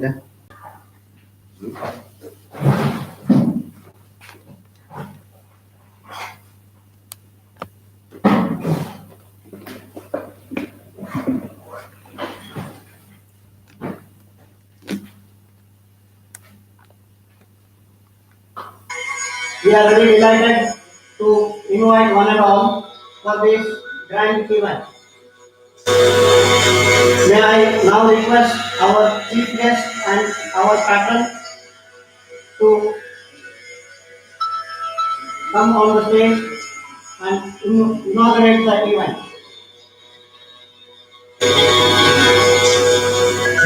Yeah. We are very delighted to invite one and all for this grand event. May I now request our chief guest and our patron to come on the stage and inaugurate the event.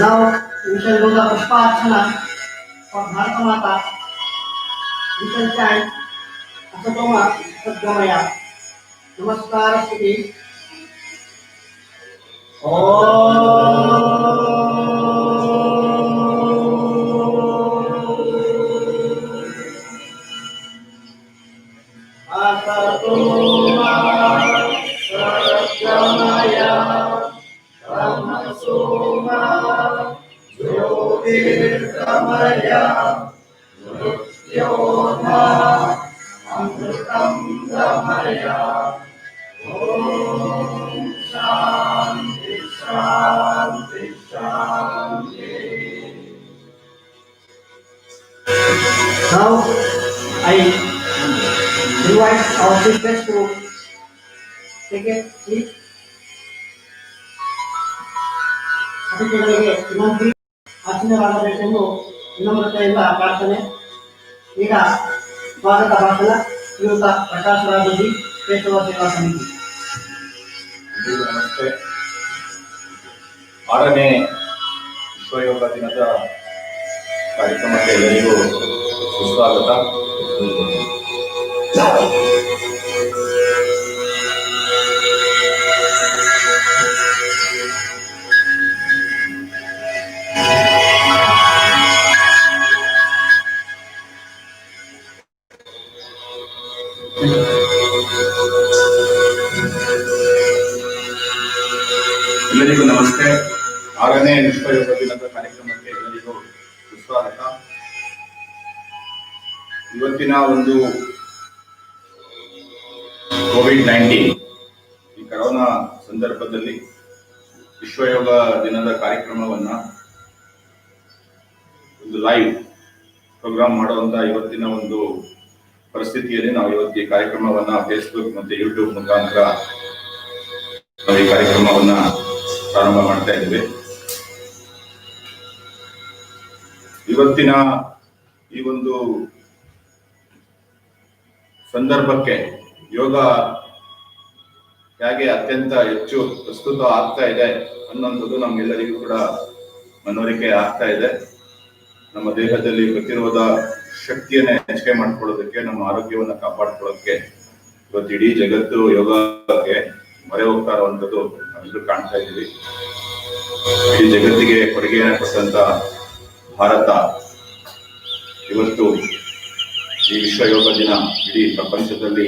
Now we shall do the Pushpa Archana for Bharata Mata. We shall chant Asatoma Sadgamaya. Namaskar Stuti. Asatoma Sadgamaya. Tamasoma Jyotirgamaya. Mrityodha Amritam Gamaya. Om Shanti Shanti Shanti. Now I invite our speakers to take a seat. ಅತಿಥಿಗಳಿಗೆ ವಿನಂತಿ ಆಸೀನರಾಗಬೇಕೆಂದು ವಿನಮ್ರತೆಯಿಂದ ಪ್ರಾರ್ಥನೆ. ಈಗ ಸ್ವಾಗತ ಭಾಷಣ ಶ್ರೀಯುತ ಪ್ರಕಾಶ್ ರಾಜಜಿ, ಕೇಶವ ಸೇವಾ ಸಮಿತಿ. ನಮಸ್ತೆ. 6ನೇ ವಿಶ್ವಯೋಗ ದಿನದ ಕಾರ್ಯಕ್ರಮಕ್ಕೆ ಎಲ್ಲರಿಗೂ ಸುಸ್ವಾಗತ. ಎಲ್ಲರಿಗೂ ನಮಸ್ತೆ. 6ನೇ ವಿಶ್ವಯೋಗ ದಿನದ ಕಾರ್ಯಕ್ರಮಕ್ಕೆ ಎಲ್ಲರಿಗೂ ಸುಸ್ವಾಗತ. ಇವತ್ತಿನ ಒಂದು ಕೋವಿಡ್-19 ಈ ಕರೋನಾ ಸಂದರ್ಭದಲ್ಲಿ ವಿಶ್ವಯೋಗ ದಿನದ ಕಾರ್ಯಕ್ರಮವನ್ನ ಒಂದು ಲೈವ್ ಪ್ರೋಗ್ರಾಮ್ ಮಾಡುವಂತ ಇವತ್ತಿನ ಒಂದು ಪರಿಸ್ಥಿತಿಯಲ್ಲಿ ನಾವು ಇವತ್ತು ಈ ಕಾರ್ಯಕ್ರಮವನ್ನ ಫೇಸ್ಬುಕ್ ಮತ್ತೆ ಯೂಟ್ಯೂಬ್ ಮುಖಾಂತರ ನಾವು ಈ ಕಾರ್ಯಕ್ರಮವನ್ನ ಪ್ರಾರಂಭ ಮಾಡ್ತಾ ಇದ್ದೇವೆ. ಇವತ್ತಿನ ಈ ಒಂದು ಸಂದರ್ಭಕ್ಕೆ ಯೋಗ ಹೇಗೆ ಅತ್ಯಂತ ಹೆಚ್ಚು ಪ್ರಸ್ತುತ ಆಗ್ತಾ ಇದೆ ಅನ್ನೋಂಥದ್ದು ನಮ್ಗೆಲ್ಲರಿಗೂ ಕೂಡ ಮನವರಿಕೆ ಆಗ್ತಾ ಇದೆ. ನಮ್ಮ ದೇಹದಲ್ಲಿ ಪ್ರತಿರೋಧ ಶಕ್ತಿಯನ್ನ ಹೆಚ್ಚಿಗೆ ಮಾಡ್ಕೊಳ್ಳೋದಕ್ಕೆ, ನಮ್ಮ ಆರೋಗ್ಯವನ್ನ ಕಾಪಾಡ್ಕೊಳ್ಳೋದಕ್ಕೆ ಇವತ್ತು ಇಡೀ ಜಗತ್ತು ಯೋಗಕ್ಕೆ ಮೊರೆ ಹೋಗ್ತಾ ಇರುವಂಥದ್ದು ನಾವೆಲ್ಲರೂ ಕಾಣ್ತಾ ಇದ್ದೀವಿ. ಇಡೀ ಜಗತ್ತಿಗೆ ಕೊಡುಗೆಯನ್ನು ಕೊಟ್ಟಂತ ಭಾರತ ಇವತ್ತು ಈ ವಿಶ್ವ ಯೋಗ ದಿನ ಇಡೀ ಪ್ರಪಂಚದಲ್ಲಿ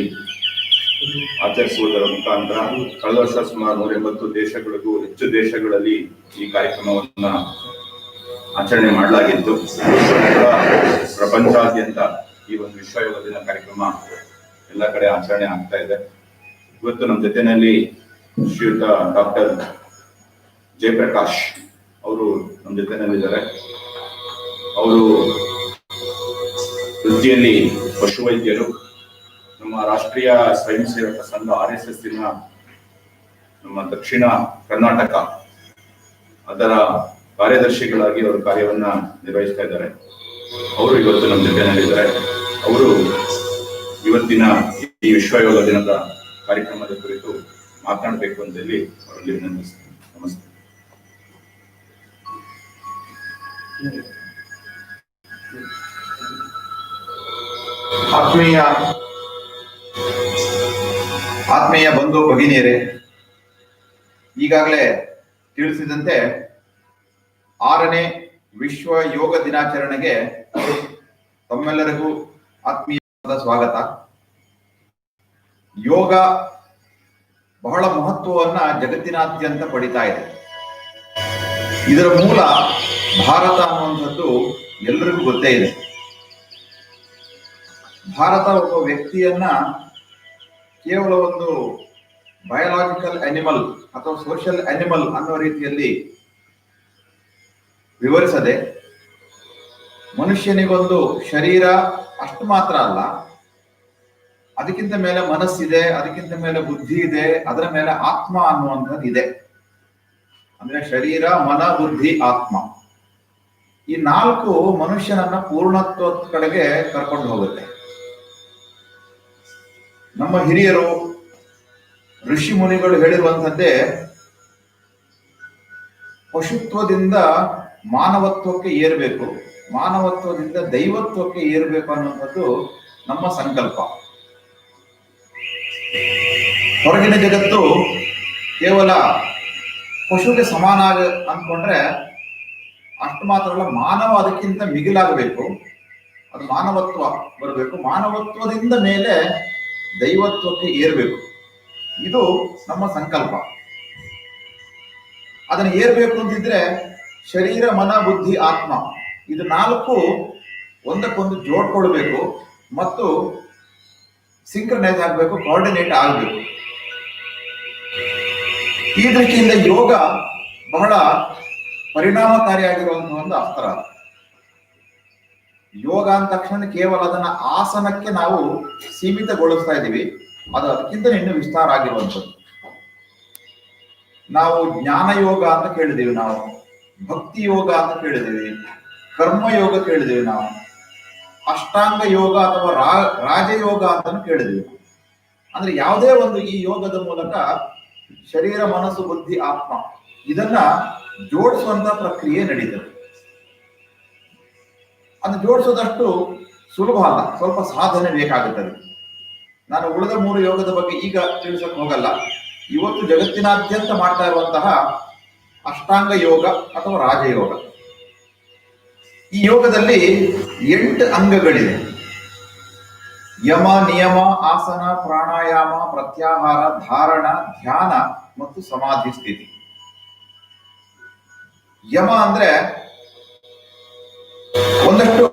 ಆಚರಿಸುವುದರ ಮುಖಾಂತರ ಕಳೆದ ವರ್ಷ ಸುಮಾರು 180 ದೇಶಗಳಿಗೂ ಹೆಚ್ಚು ದೇಶಗಳಲ್ಲಿ ಈ ಕಾರ್ಯಕ್ರಮವನ್ನ ಆಚರಣೆ ಮಾಡಲಾಗಿತ್ತು. ಪ್ರಪಂಚಾದ್ಯಂತ ಈ ಒಂದು ವಿಶ್ವ ಯೋಗ ದಿನ ಕಾರ್ಯಕ್ರಮ ಎಲ್ಲ ಕಡೆ ಆಚರಣೆ ಆಗ್ತಾ ಇದೆ. ಇವತ್ತು ನಮ್ಮ ಜೊತೆಯಲ್ಲಿ ಶ್ರೀಯುತ ಡಾಕ್ಟರ್ ಜಯಪ್ರಕಾಶ್ ಅವರು ನಮ್ಮ ಜೊತೆನಲ್ಲಿದ್ದಾರೆ. ಅವರು ವೃತ್ತಿಯಲ್ಲಿ ಪಶುವೈದ್ಯರು. ನಮ್ಮ ರಾಷ್ಟ್ರೀಯ ಸ್ವಯಂ ಸೇವಕ ಸಂಘ RSS ನಮ್ಮ ದಕ್ಷಿಣ ಕರ್ನಾಟಕ ಅದರ ಕಾರ್ಯದರ್ಶಿಗಳಾಗಿ ಅವರು ಕಾರ್ಯವನ್ನ ನಿರ್ವಹಿಸ್ತಾ ಇದ್ದಾರೆ. ಅವರು ಇವತ್ತು ನಮ್ಮ ಜೊತೆನಲ್ಲಿದ್ದಾರೆ. ಅವರು ಇವತ್ತಿನ ಈ ವಿಶ್ವ ಯೋಗ ದಿನದ ಕಾರ್ಯಕ್ರಮದ ಕುರಿತು ಮಾತನಾಡಬೇಕು ಅಂತ ಹೇಳಿ ಅವರಲ್ಲಿ ವಿನಂತಿಸ್ತೇನೆ. ನಮಸ್ತೆ. ಆತ್ಮೀಯ ಬಂಧು ಭಗಿನಿಯರೇ, ಈಗಾಗಲೇ ತಿಳಿಸಿದಂತೆ 6ನೇ ವಿಶ್ವ ಯೋಗ ದಿನಾಚರಣೆಗೆ ತಮ್ಮೆಲ್ಲರಿಗೂ ಆತ್ಮೀಯವಾದ ಸ್ವಾಗತ. ಯೋಗ ಬಹಳ ಮಹತ್ವವನ್ನ ಜಗತ್ತಿನಾದ್ಯಂತ ಪಡಿತಾ ಇದೆ. ಇದರ ಮೂಲ ಭಾರತ ಅನ್ನುವಂಥದ್ದು ಎಲ್ಲರಿಗೂ ಗೊತ್ತೇ ಇದೆ. ಭಾರತ ಒಬ್ಬ ವ್ಯಕ್ತಿಯನ್ನ ಕೇವಲ ಒಂದು ಬಯೋಲಾಜಿಕಲ್ ಅನಿಮಲ್ ಅಥವಾ ಸೋಷಿಯಲ್ ಅನಿಮಲ್ ಅನ್ನೋ ರೀತಿಯಲ್ಲಿ ವಿವರಿಸದೆ, ಮನುಷ್ಯನಿಗೊಂದು ಶರೀರ ಅಷ್ಟು ಮಾತ್ರ ಅಲ್ಲ, ಅದಕ್ಕಿಂತ ಮೇಲೆ ಮನಸ್ಸಿದೆ, ಅದಕ್ಕಿಂತ ಮೇಲೆ ಬುದ್ಧಿ ಇದೆ, ಅದರ ಮೇಲೆ ಆತ್ಮ ಅನ್ನುವಂಥದ್ದು ಇದೆ. ಅಂದ್ರೆ ಶರೀರ, ಮನ, ಬುದ್ಧಿ, ಆತ್ಮ, ಈ ನಾಲ್ಕು ಮನುಷ್ಯನನ್ನ ಪೂರ್ಣತ್ವದ ಕಡೆಗೆ ಕರ್ಕೊಂಡು ಹೋಗುತ್ತೆ. ನಮ್ಮ ಹಿರಿಯರು ಋಷಿ ಮುನಿಗಳು ಹೇಳಿರುವಂಥದ್ದೇ, ಪಶುತ್ವದಿಂದ ಮಾನವತ್ವಕ್ಕೆ ಏರ್ಬೇಕು, ಮಾನವತ್ವದಿಂದ ದೈವತ್ವಕ್ಕೆ ಏರ್ಬೇಕು ಅನ್ನುವಂಥದ್ದು ನಮ್ಮ ಸಂಕಲ್ಪ. ಹೊರಗಿನ ಜಗತ್ತು ಕೇವಲ ಪಶುಗೆ ಸಮಾನ ಅಂದ್ಕೊಂಡ್ರೆ ಅಷ್ಟು ಮಾತ್ರ ಅಲ್ಲ, ಮಾನವ ಅದಕ್ಕಿಂತ ಮಿಗಿಲಾಗಬೇಕು, ಅದು ಮಾನವತ್ವ ಬರಬೇಕು, ಮಾನವತ್ವದಿಂದ ಮೇಲೆ ದೈವತ್ವಕ್ಕೆ ಏರ್ಬೇಕು. ಇದು ನಮ್ಮ ಸಂಕಲ್ಪ. ಅದನ್ನು ಏರ್ಬೇಕು ಅಂತಿದ್ರೆ ಶರೀರ, ಮನ, ಬುದ್ಧಿ, ಆತ್ಮ ಇದು ನಾಲ್ಕು ಒಂದಕ್ಕೊಂದು ಜೋಡ್ಕೊಳ್ಬೇಕು ಮತ್ತು ಸಿಂಕ್ರನೈಸ್ ಆಗಬೇಕು, ಕೋಆರ್ಡಿನೇಟ್ ಆಗಬೇಕು. ಈ ದೃಷ್ಟಿಯಿಂದ ಯೋಗ ಬಹಳ ಪರಿಣಾಮಕಾರಿಯಾಗಿರುವಂತಹ ಒಂದು ಅಸ್ತ್ರ. ಯೋಗ ಅಂದ ತಕ್ಷಣ ಕೇವಲ ಅದನ್ನ ಆಸನಕ್ಕೆ ನಾವು ಸೀಮಿತಗೊಳಿಸ್ತಾ ಇದ್ದೀವಿ, ಅದು ಅದಕ್ಕಿಂತ ಇನ್ನೂ ವಿಸ್ತಾರ ಆಗಿರುವಂಥದ್ದು. ನಾವು ಜ್ಞಾನ ಯೋಗ ಅಂತ ಕೇಳಿದೀವಿ, ನಾವು ಭಕ್ತಿ ಯೋಗ ಅಂತ ಕೇಳಿದೀವಿ, ಕರ್ಮಯೋಗ ಕೇಳಿದೀವಿ, ನಾವು ಅಷ್ಟಾಂಗ ಯೋಗ ಅಥವಾ ರಾಜಯೋಗ ಅಂತ ಕೇಳಿದೀವಿ. ಅಂದ್ರೆ ಯಾವುದೇ ಒಂದು ಈ ಯೋಗದ ಮೂಲಕ ಶರೀರ, ಮನಸ್ಸು, ಬುದ್ಧಿ, ಆತ್ಮ ಇದನ್ನ ಜೋಡಿಸುವಂತ ಪ್ರಕ್ರಿಯೆ ನಡೀತದೆ. ಅದು ಜೋಡಿಸೋದಷ್ಟು ಸುಲಭ ಅಲ್ಲ, ಸ್ವಲ್ಪ ಸಾಧನೆ ಬೇಕಾಗುತ್ತದೆ. ನಾನು ಉಳಿದ 3 ಯೋಗದ ಬಗ್ಗೆ ಈಗ ತಿಳಿಸಕ್ ಹೋಗಲ್ಲ. ಇವತ್ತು ಜಗತ್ತಿನಾದ್ಯಂತ ಮಾಡ್ತಾ ಇರುವಂತಹ ಅಷ್ಟಾಂಗ ಯೋಗ ಅಥವಾ ರಾಜಯೋಗ, ಈ ಯೋಗದಲ್ಲಿ 8 ಅಂಗಗಳಿದೆ. ಯಮ, ನಿಯಮ, ಆಸನ, ಪ್ರಾಣಾಯಾಮ, ಪ್ರತ್ಯಾಹಾರ, ಧಾರಣ, ಧ್ಯಾನ ಮತ್ತು ಸಮಾಧಿ ಸ್ಥಿತಿ. ಯಮ ಅಂದ್ರೆ ಒಂದಷ್ಟು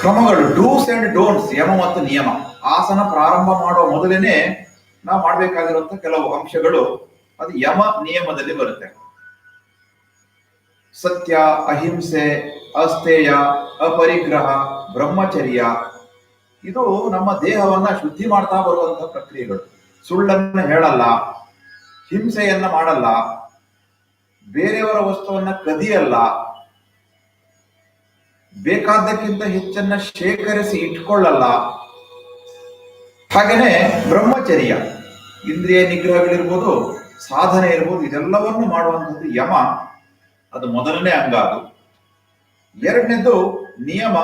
ಕ್ರಮಗಳು, ಡೂಸ್ ಅಂಡ್ ಡೋಂಟ್ಸ್, ಯಮ ಮತ್ತು ನಿಯಮ. ಆಸನ ಪ್ರಾರಂಭ ಮಾಡುವ ಮೊದಲೇನೆ ನಾವು ಮಾಡ್ಬೇಕಾಗಿರುವಂತ ಕೆಲವು ಅಂಶಗಳು ಅದು ಯಮ ನಿಯಮದಲ್ಲಿ ಬರುತ್ತೆ. ಸತ್ಯ, ಅಹಿಂಸೆ, ಅಸ್ಥೇಯ, ಅಪರಿಗ್ರಹ, ಬ್ರಹ್ಮಚರ್ಯ, ಇದು ನಮ್ಮ ದೇಹವನ್ನ ಶುದ್ಧಿ ಮಾಡ್ತಾ ಬರುವಂತಹ ಪ್ರಕ್ರಿಯೆಗಳು. ಸುಳ್ಳನ್ನು ಹೇಳಲ್ಲ, ಹಿಂಸೆಯನ್ನ ಮಾಡಲ್ಲ, ಬೇರೆಯವರ ವಸ್ತುವನ್ನ ಕದಿಯಲ್ಲ, ಬೇಕಾದಕ್ಕಿಂತ ಹೆಚ್ಚನ್ನ ಶೇಖರಿಸಿ ಇಟ್ಕೊಳ್ಳಲ್ಲ. ಹಾಗೇನೆ ಬ್ರಹ್ಮಚರ್ಯ, ಇಂದ್ರಿಯ ನಿಗ್ರಹಗಳಿರ್ಬೋದು, ಸಾಧನೆ ಇರ್ಬೋದು, ಇದೆಲ್ಲವನ್ನು ಮಾಡುವಂಥದ್ದು ಯಮ. ಅದು ಮೊದಲನೇ ಅಂಗ. ಅದು ಎರಡನೇದು ನಿಯಮ,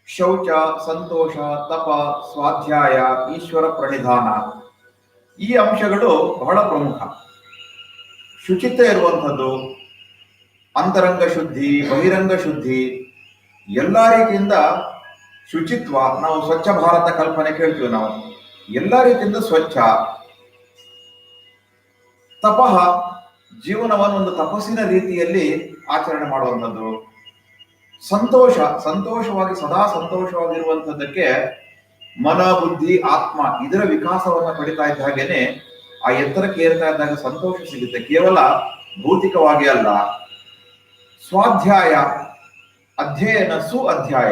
ಶೌಚ, ಸಂತೋಷ, ತಪ, ಸ್ವಾಧ್ಯಾಯ, ಈಶ್ವರ ಪ್ರಣಿಧಾನ. ಈ ಅಂಶಗಳು ಬಹಳ ಪ್ರಮುಖ. ಶುಚಿತ್ವ ಇರುವಂಥದ್ದು, ಅಂತರಂಗ ಶುದ್ಧಿ, ಬಹಿರಂಗ ಶುದ್ಧಿ, ಎಲ್ಲಾ ರೀತಿಯಿಂದ ಶುಚಿತ್ವ. ನಾವು ಸ್ವಚ್ಛ ಭಾರತ ಕಲ್ಪನೆ ಕೇಳ್ತೀವಿ, ನಾವು ಎಲ್ಲಾ ರೀತಿಯಿಂದ ಸ್ವಚ್ಛ. ತಪಃ, ಜೀವನವನ್ನು ಒಂದು ತಪಸ್ಸಿನ ರೀತಿಯಲ್ಲಿ ಆಚರಣೆ ಮಾಡುವಂಥದ್ದು. ಸಂತೋಷ, ಸಂತೋಷವಾಗಿ ಸದಾ ಸಂತೋಷವಾಗಿರುವಂಥದ್ದಕ್ಕೆ ಮನ, ಬುದ್ಧಿ, ಆತ್ಮ ಇದರ ವಿಕಾಸವನ್ನ ಪಡಿತಾ ಇದ್ದ ಹಾಗೇನೆ ಆ ಎತ್ತರಕ್ಕೆ ಏರ್ತಾ ಇದ್ದಾಗ ಸಂತೋಷ ಸಿಗುತ್ತೆ, ಕೇವಲ ಭೌತಿಕವಾಗಿ ಅಲ್ಲ. ಸ್ವಾಧ್ಯಾಯ, ಅಧ್ಯಯನ, ಅಧ್ಯಾಯ,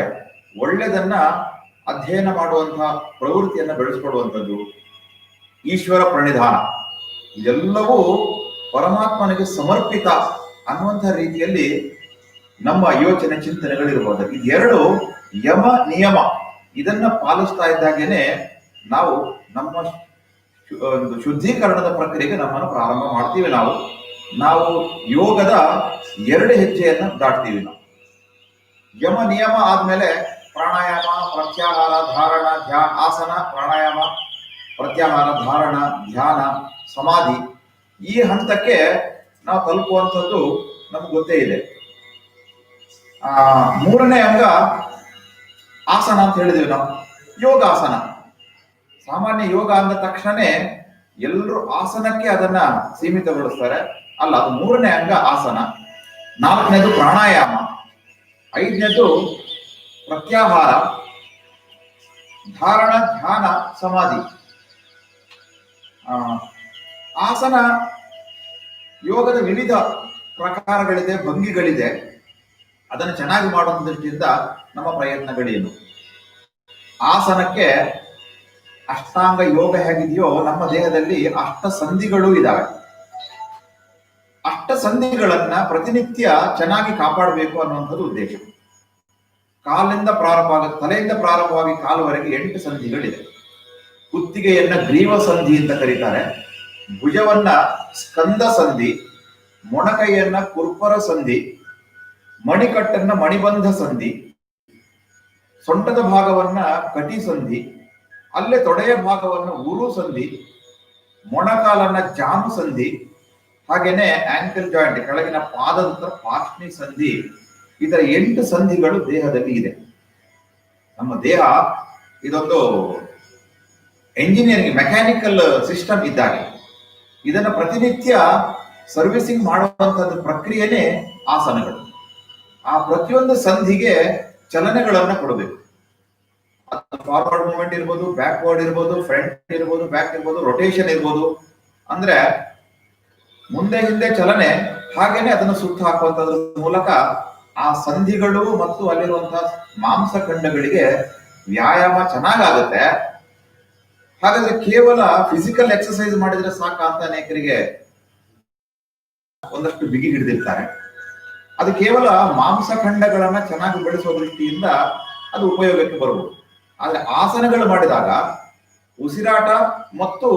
ಒಳ್ಳೆದನ್ನ ಅಧ್ಯಯನ ಮಾಡುವಂತಹ ಪ್ರವೃತ್ತಿಯನ್ನ ಬೆಳೆಸ್ಕೊಡುವಂಥದ್ದು. ಈಶ್ವರ ಪ್ರಣಿಧಾನ, ಇದೆಲ್ಲವೂ ಪರಮಾತ್ಮನಿಗೆ ಸಮರ್ಪಿತ ಅನ್ನುವಂತಹ ರೀತಿಯಲ್ಲಿ ನಮ್ಮ ಯೋಚನೆ ಚಿಂತನೆಗಳಿರ್ಬೋದು. ಇದೆರಡು ಯಮ ನಿಯಮ, ಇದನ್ನ ಪಾಲಿಸ್ತಾ ಇದ್ದಾಗೇನೆ ನಾವು ನಮ್ಮ ಒಂದು ಶುದ್ಧೀಕರಣದ ಪ್ರಕ್ರಿಯೆಗೆ ನಮ್ಮನ್ನು ಪ್ರಾರಂಭ ಮಾಡ್ತೀವಿ. ನಾವು ಯೋಗದ 2 ಹೆಜ್ಜೆಯನ್ನ ದಾಟ್ತೀವಿ. ನಾವು ಯಮ ನಿಯಮ ಆದ್ಮೇಲೆ ಪ್ರಾಣಾಯಾಮ, ಪ್ರತ್ಯಾಹಾರ, ಧಾರಣ, ಆಸನ, ಪ್ರಾಣಾಯಾಮ, ಪ್ರತ್ಯಾಹಾರ, ಧಾರಣ, ಧ್ಯಾನ, ಸಮಾಧಿ. ಈ ಹಂತಕ್ಕೆ ನಾವು ತಲುಪುವಂಥದ್ದು ನಮ್ಗೆ ಗೊತ್ತೇ ಇದೆ. 3ನೇ ಅಂಗ ಆಸನ ಅಂತ ಹೇಳಿದೀವಿ ನಾವು, ಯೋಗಾಸನ. ಸಾಮಾನ್ಯ ಯೋಗ ಅಂದ ತಕ್ಷಣ ಎಲ್ಲರೂ ಆಸನಕ್ಕೆ ಅದನ್ನ ಸೀಮಿತಗೊಳಿಸ್ತಾರೆ. ಅಲ್ಲ, ಅದು ಮೂರನೇ ಅಂಗ ಆಸನ. ನಾಲ್ಕನೇದು ಪ್ರಾಣಾಯಾಮ. ಐದನೇದು ಪ್ರತ್ಯಾಹಾರ, ಧಾರಣ, ಧ್ಯಾನ, ಸಮಾಧಿ. ಆಸನ ಯೋಗದ ವಿವಿಧ ಪ್ರಕಾರಗಳಿದೆ, ಭಂಗಿಗಳಿದೆ. ಅದನ್ನು ಚೆನ್ನಾಗಿ ಮಾಡುವ ದೃಷ್ಟಿಯಿಂದ ನಮ್ಮ ಪ್ರಯತ್ನಗಳೇನು? ಆಸನಕ್ಕೆ ಅಷ್ಟಾಂಗ ಯೋಗ ಹೇಗಿದೆಯೋ ನಮ್ಮ ದೇಹದಲ್ಲಿ ಅಷ್ಟ ಸಂಧಿಗಳು ಇದ್ದಾವೆ. ಅಷ್ಟ ಸಂಧಿಗಳನ್ನ ಪ್ರತಿನಿತ್ಯ ಚೆನ್ನಾಗಿ ಕಾಪಾಡಬೇಕು ಅನ್ನುವಂಥದ್ದು ಉದ್ದೇಶ. ಕಾಲಿಂದ ತಲೆಯಿಂದ ಪ್ರಾರಂಭವಾಗಿ ಕಾಲುವರೆಗೆ 8 ಸಂಧಿಗಳಿದೆ. ಕುತ್ತಿಗೆಯನ್ನ ಗ್ರೀವ ಸಂಧಿ ಅಂತ ಕರೀತಾರೆ, ಭುಜವನ್ನ ಸ್ಕಂದ ಸಂಧಿ, ಮೊಣಕೈಯನ್ನ ಕುರ್ಪರ ಸಂಧಿ, ಮಣಿಕಟ್ಟನ್ನ ಮಣಿಬಂಧ ಸಂಧಿ, ಸೊಂಟದ ಭಾಗವನ್ನ ಕಟಿ ಸಂಧಿ, ಅಲ್ಲೇ ತೊಡೆಯ ಭಾಗವನ್ನು ಉರು ಸಂಧಿ, ಮೊಣಕಾಲನ್ನ ಜಾನು ಸಂಧಿ, ಹಾಗೇನೆ ಆಂಕಲ್ ಜಾಯಿಂಟ್ ಕೆಳಗಿನ ಪಾದದ ಪಾರ್ಶ್ನಿ ಸಂಧಿ. ಇದರ 8 ಸಂಧಿಗಳು ದೇಹದಲ್ಲಿ ಇದೆ. ನಮ್ಮ ದೇಹ ಇದೊಂದು ಎಂಜಿನಿಯರಿಂಗ್ ಮೆಕ್ಯಾನಿಕಲ್ ಸಿಸ್ಟಮ್ ಇದ್ದಾಗೆ. ಇದನ್ನ ಪ್ರತಿನಿತ್ಯ ಸರ್ವಿಸಿಂಗ್ ಮಾಡುವಂತದ್ದು ಪ್ರಕ್ರಿಯೆನೇ ಆಸನಗಳು. ಆ ಪ್ರತಿಯೊಂದು ಸಂಧಿಗೆ ಚಲನೆಗಳನ್ನ ಕೊಡಬೇಕು. ಫಾರ್ವರ್ಡ್ ಮೂವ್ಮೆಂಟ್ ಇರ್ಬೋದು, ಬ್ಯಾಕ್ವರ್ಡ್ ಇರ್ಬೋದು, ಫ್ರಂಟ್ ಇರ್ಬೋದು, ಬ್ಯಾಕ್ ಇರ್ಬೋದು, ರೊಟೇಷನ್ ಇರ್ಬೋದು. ಅಂದ್ರೆ ಮುಂದೆ ಹಿಂದೆ ಚಲನೆ, ಹಾಗೇನೆ ಅದನ್ನು ಸುತ್ತ ಹಾಕುವಂತದ್ರ ಮೂಲಕ ಆ ಸಂಧಿಗಳು ಮತ್ತು ಅಲ್ಲಿರುವಂತಹ ಮಾಂಸಖಂಡಗಳಿಗೆ ವ್ಯಾಯಾಮ ಚೆನ್ನಾಗಾಗುತ್ತೆ. ಹಾಗಾದ್ರೆ ಕೇವಲ ಫಿಸಿಕಲ್ ಎಕ್ಸರ್ಸೈಸ್ ಮಾಡಿದ್ರೆ ಸಾಕ ಅಂತ ಅನೇಕರಿಗೆ ಒಂದಷ್ಟು ಬಿಗಿ ಹಿಡಿದಿರ್ತಾರೆ. ಅದು ಕೇವಲ ಮಾಂಸಖಂಡಗಳನ್ನ ಚೆನ್ನಾಗಿ ಬೆಳೆಸುವ ದೃಷ್ಟಿಯಿಂದ ಅದು ಉಪಯೋಗಕ್ಕೆ ಬರಬಹುದು. ಆದ್ರೆ ಆಸನಗಳು ಮಾಡಿದಾಗ ಉಸಿರಾಟ ಮತ್ತು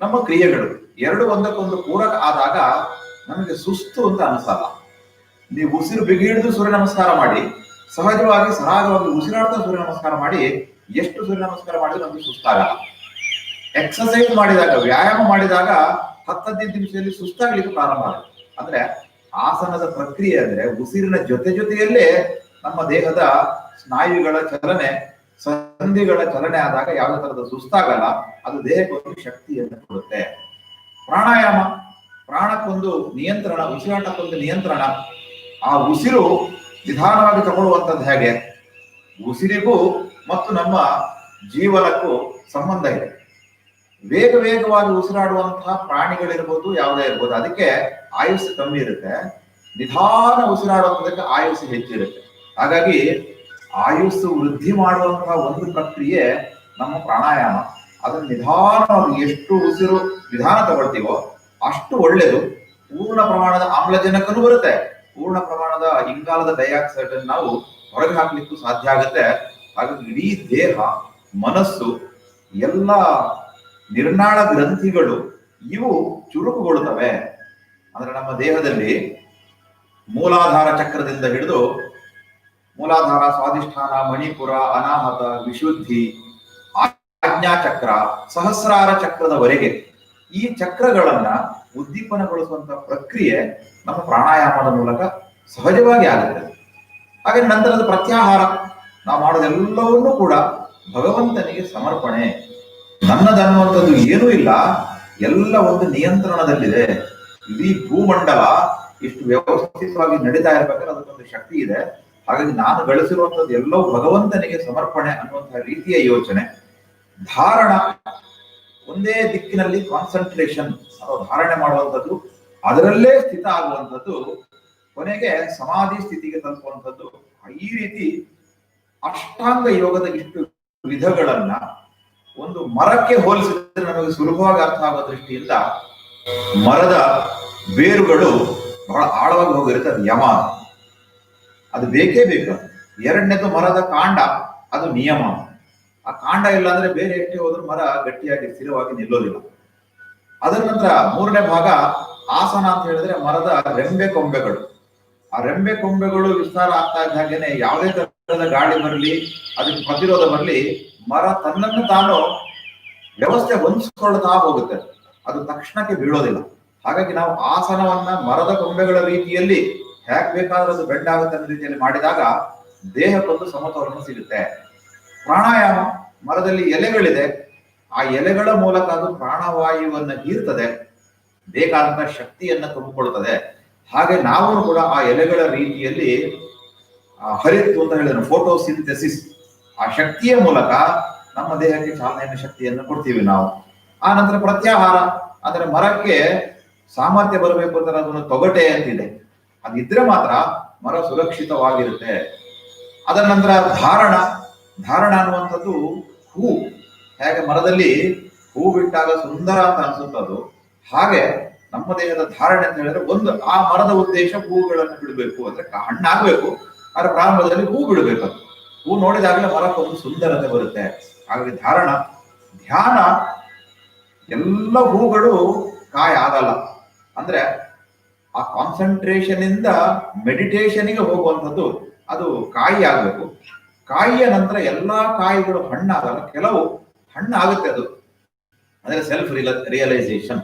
ನಮ್ಮ ಕ್ರಿಯೆಗಳು ಎರಡು ಒಂದಕ್ಕೊಂದು ಪೂರಕ ಆದಾಗ ನಮಗೆ ಸುಸ್ತು ಅಂತ ಅನಿಸಲ್ಲ. ನೀವು ಉಸಿರು ಬಿಗಿ ಹಿಡಿದು ಸೂರ್ಯ ನಮಸ್ಕಾರ ಮಾಡಿ, ಸಹಜವಾಗಿ ಸರಾಗವಾಗಿ ಉಸಿರಾಡ್ತಾ ಸೂರ್ಯ ನಮಸ್ಕಾರ ಮಾಡಿ, ಎಷ್ಟು ಸೂರ್ಯ ನಮಸ್ಕಾರ ಮಾಡಿದ್ರೆ ನಮಗೆ ಸುಸ್ತಾಗಲ್ಲ. ಎಕ್ಸರ್ಸೈಸ್ ಮಾಡಿದಾಗ, ವ್ಯಾಯಾಮ ಮಾಡಿದಾಗ 10-15 ನಿಮಿಷದಲ್ಲಿ ಸುಸ್ತಾಗ್ಲಿಕ್ಕೆ ಪ್ರಾರಂಭ ಆಗುತ್ತೆ. ಅಂದ್ರೆ ಆಸನದ ಪ್ರಕ್ರಿಯೆ ಅಂದ್ರೆ ಉಸಿರಿನ ಜೊತೆಯಲ್ಲೇ ನಮ್ಮ ದೇಹದ ಸ್ನಾಯುಗಳ ಚಲನೆ, ಸಂಧಿಗಳ ಚಲನೆ ಆದಾಗ ಯಾವುದೇ ತರದ ಸುಸ್ತಾಗಲ್ಲ. ಅದು ದೇಹಕ್ಕೊಂದು ಶಕ್ತಿಯನ್ನು ಕೊಡುತ್ತೆ. ಪ್ರಾಣಾಯಾಮ, ಪ್ರಾಣಕ್ಕೊಂದು ನಿಯಂತ್ರಣ, ಉಸಿರಾಟಕ್ಕೊಂದು ನಿಯಂತ್ರಣ. ಆ ಉಸಿರು ನಿಧಾನವಾಗಿ ತಗೊಳ್ಳುವಂಥದ್ದು ಹೇಗೆ? ಉಸಿರಿಗೂ ಮತ್ತು ನಮ್ಮ ಜೀವನಕ್ಕೂ ಸಂಬಂಧ ಇದೆ. ವೇಗವಾಗಿ ಉಸಿರಾಡುವಂತಹ ಪ್ರಾಣಿಗಳಿರ್ಬೋದು, ಯಾವುದೇ ಇರ್ಬೋದು, ಅದಕ್ಕೆ ಆಯುಸ್ಸು ಕಮ್ಮಿ ಇರುತ್ತೆ. ನಿಧಾನ ಉಸಿರಾಡುವಂಥದಕ್ಕೆ ಆಯುಸ್ಸು ಹೆಚ್ಚಿರುತ್ತೆ. ಹಾಗಾಗಿ ಆಯುಸ್ಸು ವೃದ್ಧಿ ಮಾಡುವಂತಹ ಒಂದು ಪ್ರಕ್ರಿಯೆ ನಮ್ಮ ಪ್ರಾಣಾಯಾಮ. ಅದನ್ನು ನಿಧಾನವಾಗಿ ಎಷ್ಟು ಉಸಿರು ನಿಧಾನ ತಗೊಳ್ತೀವೋ ಅಷ್ಟು ಒಳ್ಳೇದು. ಪೂರ್ಣ ಪ್ರಮಾಣದ ಆಮ್ಲಜನಕನೂ ಬರುತ್ತೆ, ಪೂರ್ಣ ಪ್ರಮಾಣದ ಇಂಗಾಲದ ಡೈಆಕ್ಸೈಡ್ ಅನ್ನು ನಾವು ಹೊರಗೆ ಹಾಕ್ಲಿಕ್ಕೂ ಸಾಧ್ಯ ಆಗುತ್ತೆ. ಹಾಗಾಗಿ ಇಡೀ ದೇಹ, ಮನಸ್ಸು, ಎಲ್ಲ ನಿರ್ನಾಳ ಗ್ರಂಥಿಗಳು ಇವು ಚುರುಕುಗೊಳ್ಳುತ್ತವೆ. ಅಂದ್ರೆ ನಮ್ಮ ದೇಹದಲ್ಲಿ ಮೂಲಾಧಾರ ಚಕ್ರದಿಂದ ಹಿಡಿದು ಮೂಲಾಧಾರ, ಸ್ವಾಧಿಷ್ಠಾನ, ಮಣಿಪುರ, ಅನಾಹತ, ವಿಶುದ್ಧಿ, ಆಜ್ಞಾ ಚಕ್ರ, ಸಹಸ್ರಾರ ಚಕ್ರದವರೆಗೆ ಈ ಚಕ್ರಗಳನ್ನ ಉದ್ದೀಪನಗೊಳಿಸುವಂತಹ ಪ್ರಕ್ರಿಯೆ ನಮ್ಮ ಪ್ರಾಣಾಯಾಮದ ಮೂಲಕ ಸಹಜವಾಗಿ ಆಗುತ್ತದೆ. ಹಾಗೆ ನಂತರದ ಪ್ರತ್ಯಾಹಾರ, ನಾವು ಮಾಡೋದೆಲ್ಲವನ್ನೂ ಕೂಡ ಭಗವಂತನಿಗೆ ಸಮರ್ಪಣೆ. ನನ್ನದನ್ನುವಂಥದ್ದು ಏನೂ ಇಲ್ಲ, ಎಲ್ಲ ಒಂದು ನಿಯಂತ್ರಣದಲ್ಲಿದೆ. ಇಡೀ ಭೂಮಂಡಲ ಇಷ್ಟು ವ್ಯವಸ್ಥಿತವಾಗಿ ನಡೀತಾ ಇರ್ಬೇಕಾದ್ರೆ ಅದಕ್ಕೊಂದು ಶಕ್ತಿ ಇದೆ. ಹಾಗಾಗಿ ನಾನು ಗಳಿಸಿರುವಂಥದ್ದು ಎಲ್ಲವೂ ಭಗವಂತನಿಗೆ ಸಮರ್ಪಣೆ ಅನ್ನುವಂತಹ ರೀತಿಯ ಯೋಚನೆ. ಧಾರಣ, ಒಂದೇ ದಿಕ್ಕಿನಲ್ಲಿ ಕಾನ್ಸಂಟ್ರೇಷನ್ ಅಥವಾ ಧಾರಣೆ ಮಾಡುವಂಥದ್ದು, ಅದರಲ್ಲೇ ಸ್ಥಿತ ಆಗುವಂಥದ್ದು, ಕೊನೆಗೆ ಸಮಾಧಿ ಸ್ಥಿತಿಗೆ ತಲುಪುವಂಥದ್ದು. ಈ ರೀತಿ ಅಷ್ಟಾಂಗ ಯೋಗದ ಇಷ್ಟು ವಿಧಗಳನ್ನ ಒಂದು ಮರಕ್ಕೆ ಹೋಲಿಸಿದ್ರೆ ನಮಗೆ ಸುಲಭವಾಗಿ ಅರ್ಥ ಆಗೋ ದೃಷ್ಟಿಯಿಂದ, ಮರದ ಬೇರುಗಳು ಬಹಳ ಆಳವಾಗಿ ಹೋಗಿರುತ್ತೆ, ಅದು ಯಮ, ಅದು ಬೇಕೇ ಬೇಕು. ಎರಡನೇದು ಮರದ ಕಾಂಡ, ಅದು ನಿಯಮ. ಆ ಕಾಂಡ ಇಲ್ಲ ಅಂದ್ರೆ ಬೇರೆ ಎಷ್ಟೇ ಹೋದ್ರೂ ಮರ ಗಟ್ಟಿಯಾಗಿ ಸ್ಥಿರವಾಗಿ ನಿಲ್ಲೋದಿಲ್ಲ. ಅದರ ನಂತರ ಮೂರನೇ ಭಾಗ ಆಸನ ಅಂತ ಹೇಳಿದ್ರೆ ಮರದ ರೆಂಬೆ ಕೊಂಬೆಗಳು. ಆ ರೆಂಬೆ ಕೊಂಬೆಗಳು ವಿಸ್ತಾರ ಆಗ್ತಾ ಇದ್ದ ಹಾಗೇನೆ ಯಾವುದೇ ತರಹದ ಗಾಳಿ ಬರಲಿ, ಅದಕ್ಕೆ ಪ್ರತಿರೋಧ ಬರಲಿ, ಮರ ತನ್ನನ್ನು ತಾನು ವ್ಯವಸ್ಥೆ ಹೊಂದಿಸ್ಕೊಳ್ತಾ ಹೋಗುತ್ತೆ, ಅದು ತಕ್ಷಣಕ್ಕೆ ಬೀಳೋದಿಲ್ಲ. ಹಾಗಾಗಿ ನಾವು ಆಸನವನ್ನ ಮರದ ಕೊಂಬೆಗಳ ರೀತಿಯಲ್ಲಿ ಹೇಗೆ ಬೇಕಾದ್ರೂ ಅದು ಬೆಂಡ್ ಆಗುತ್ತೆ ಅನ್ನೋ ರೀತಿಯಲ್ಲಿ ಮಾಡಿದಾಗ ದೇಹಕ್ಕೊಂದು ಸಮತೋಲನ ಸಿಗುತ್ತೆ. ಪ್ರಾಣಾಯಾಮ, ಮರದಲ್ಲಿ ಎಲೆಗಳಿದೆ, ಆ ಎಲೆಗಳ ಮೂಲಕ ಅದು ಪ್ರಾಣವಾಯುವನ್ನು ಹೀರ್ತದೆ, ಬೇಕಾದಂತಹ ಶಕ್ತಿಯನ್ನ ತುಂಬಿಕೊಳ್ತದೆ. ಹಾಗೆ ನಾವು ಕೂಡ ಆ ಎಲೆಗಳ ರೀತಿಯಲ್ಲಿ ಹರಿತ್ತು ಅಂತ ಹೇಳಿದ್ರು, ಫೋಟೋಸಿಂಥೆಸಿಸ್, ಆ ಶಕ್ತಿಯ ಮೂಲಕ ನಮ್ಮ ದೇಹಕ್ಕೆ ಚಾಲನೆಯ ಶಕ್ತಿಯನ್ನು ಕೊಡ್ತೀವಿ ನಾವು. ಆ ನಂತರ ಪ್ರತ್ಯಾಹಾರ, ಅಂದ್ರೆ ಮರಕ್ಕೆ ಸಾಮರ್ಥ್ಯ ಬರಬೇಕು ಅಂತ ಅದನ್ನು ತೊಗಟೆ ಅಂತಿದೆ, ಅದಿದ್ರೆ ಮಾತ್ರ ಮರ ಸುರಕ್ಷಿತವಾಗಿರುತ್ತೆ. ಅದರ ನಂತರ ಧಾರಣ. ಧಾರಣ ಅನ್ನುವಂಥದ್ದು ಹೂ. ಹೇಗೆ ಮರದಲ್ಲಿ ಹೂ ಬಿಟ್ಟಾಗ ಸುಂದರ ಅಂತ ಅನ್ಸುತ್ತದು, ಹಾಗೆ ನಮ್ಮ ದೇಹದ ಧಾರಣೆ ಅಂತ ಹೇಳಿದ್ರೆ ಒಂದು ಆ ಮರದ ಉದ್ದೇಶ ಹೂಗಳನ್ನು ಬಿಡಬೇಕು, ಅಂದ್ರೆ ಹಣ್ಣಾಗ್ಬೇಕು, ಆದ್ರೆ ಪ್ರಾರಂಭದಲ್ಲಿ ಹೂ ಬಿಡಬೇಕು. ಅದು ಹೂ ನೋಡಿದಾಗಲೇ ಮರಕ್ಕೊಂದು ಸುಂದರತೆ ಬರುತ್ತೆ. ಹಾಗಾಗಿ ಧಾರಣ. ಧ್ಯಾನ. ಎಲ್ಲ ಹೂಗಳು ಕಾಯಿ ಆಗಲ್ಲ, ಅಂದ್ರೆ ಆ ಕಾನ್ಸಂಟ್ರೇಷನ್ ಇಂದ ಮೆಡಿಟೇಷನ್ಗೆ ಹೋಗುವಂಥದ್ದು ಅದು ಕಾಯಿ ಆಗ್ಬೇಕು. ಕಾಯಿಯ ನಂತರ ಎಲ್ಲಾ ಕಾಯಿಗಳು ಹಣ್ಣಾಗಲ್ಲ, ಕೆಲವು ಹಣ್ಣಾಗುತ್ತೆ, ಅದು ಅಂದ್ರೆ ಸೆಲ್ಫ್ ರಿಯಲೈಸೇಷನ್.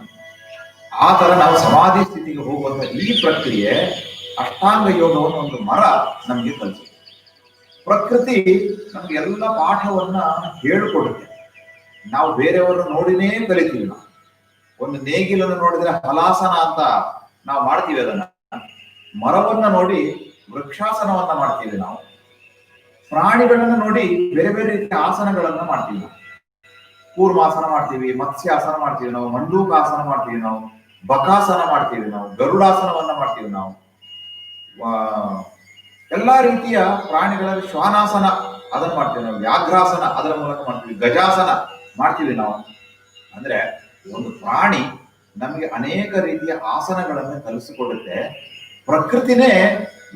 ಆ ತರ ನಾವು ಸಮಾಧಿ ಸ್ಥಿತಿಗೆ ಹೋಗುವಂತ ಈ ಪ್ರಕ್ರಿಯೆ ಅಷ್ಟಾಂಗ ಯೋಗವನ್ನು ಒಂದು ಮರ ನಮ್ಗೆ ಕಲಿಸುತ್ತೆ. ಪ್ರಕೃತಿ ನಮ್ಗೆ ಎಲ್ಲ ಪಾಠವನ್ನ ಹೇಳಿಕೊಡುತ್ತೆ. ನಾವು ಬೇರೆಯವರನ್ನು ನೋಡಿನೇ ಕಲಿತೀವಿ. ನಾವು ಒಂದು ನೇಗಿಲನ್ನು ನೋಡಿದ್ರೆ ಹಲಾಸನ ಅಂತ ನಾವು ಮಾಡ್ತೀವಿ, ಅದನ್ನ ಮರವನ್ನ ನೋಡಿ ವೃಕ್ಷಾಸನವನ್ನ ಮಾಡ್ತೀವಿ. ನಾವು ಪ್ರಾಣಿಗಳನ್ನ ನೋಡಿ ಬೇರೆ ಬೇರೆ ರೀತಿಯ ಆಸನಗಳನ್ನ ಮಾಡ್ತೀವಿ. ನಾವು ಕೂರ್ಮಾಸನ ಮಾಡ್ತೀವಿ, ಮತ್ಸ್ಯಾಸನ ಮಾಡ್ತೀವಿ, ನಾವು ಮಂಡೂಕಾಸನ ಮಾಡ್ತೀವಿ, ನಾವು ಬಕಾಸನ ಮಾಡ್ತೀವಿ, ನಾವು ಗರುಡಾಸನವನ್ನ ಮಾಡ್ತೀವಿ, ನಾವು ಎಲ್ಲಾ ರೀತಿಯ ಪ್ರಾಣಿಗಳಲ್ಲಿ ಶ್ವಾನಾಸನ ಅದನ್ನ ಮಾಡ್ತೀವಿ, ನಾವು ವ್ಯಾಘ್ರಾಸನ ಅದರ ಮೂಲಕ ಮಾಡ್ತೀವಿ, ಗಜಾಸನ ಮಾಡ್ತೀವಿ ನಾವು. ಅಂದ್ರೆ ಒಂದು ಪ್ರಾಣಿ ನಮಗೆ ಅನೇಕ ರೀತಿಯ ಆಸನಗಳನ್ನು ಕಲಿಸಿಕೊಡುತ್ತೆ. ಪ್ರಕೃತಿನೇ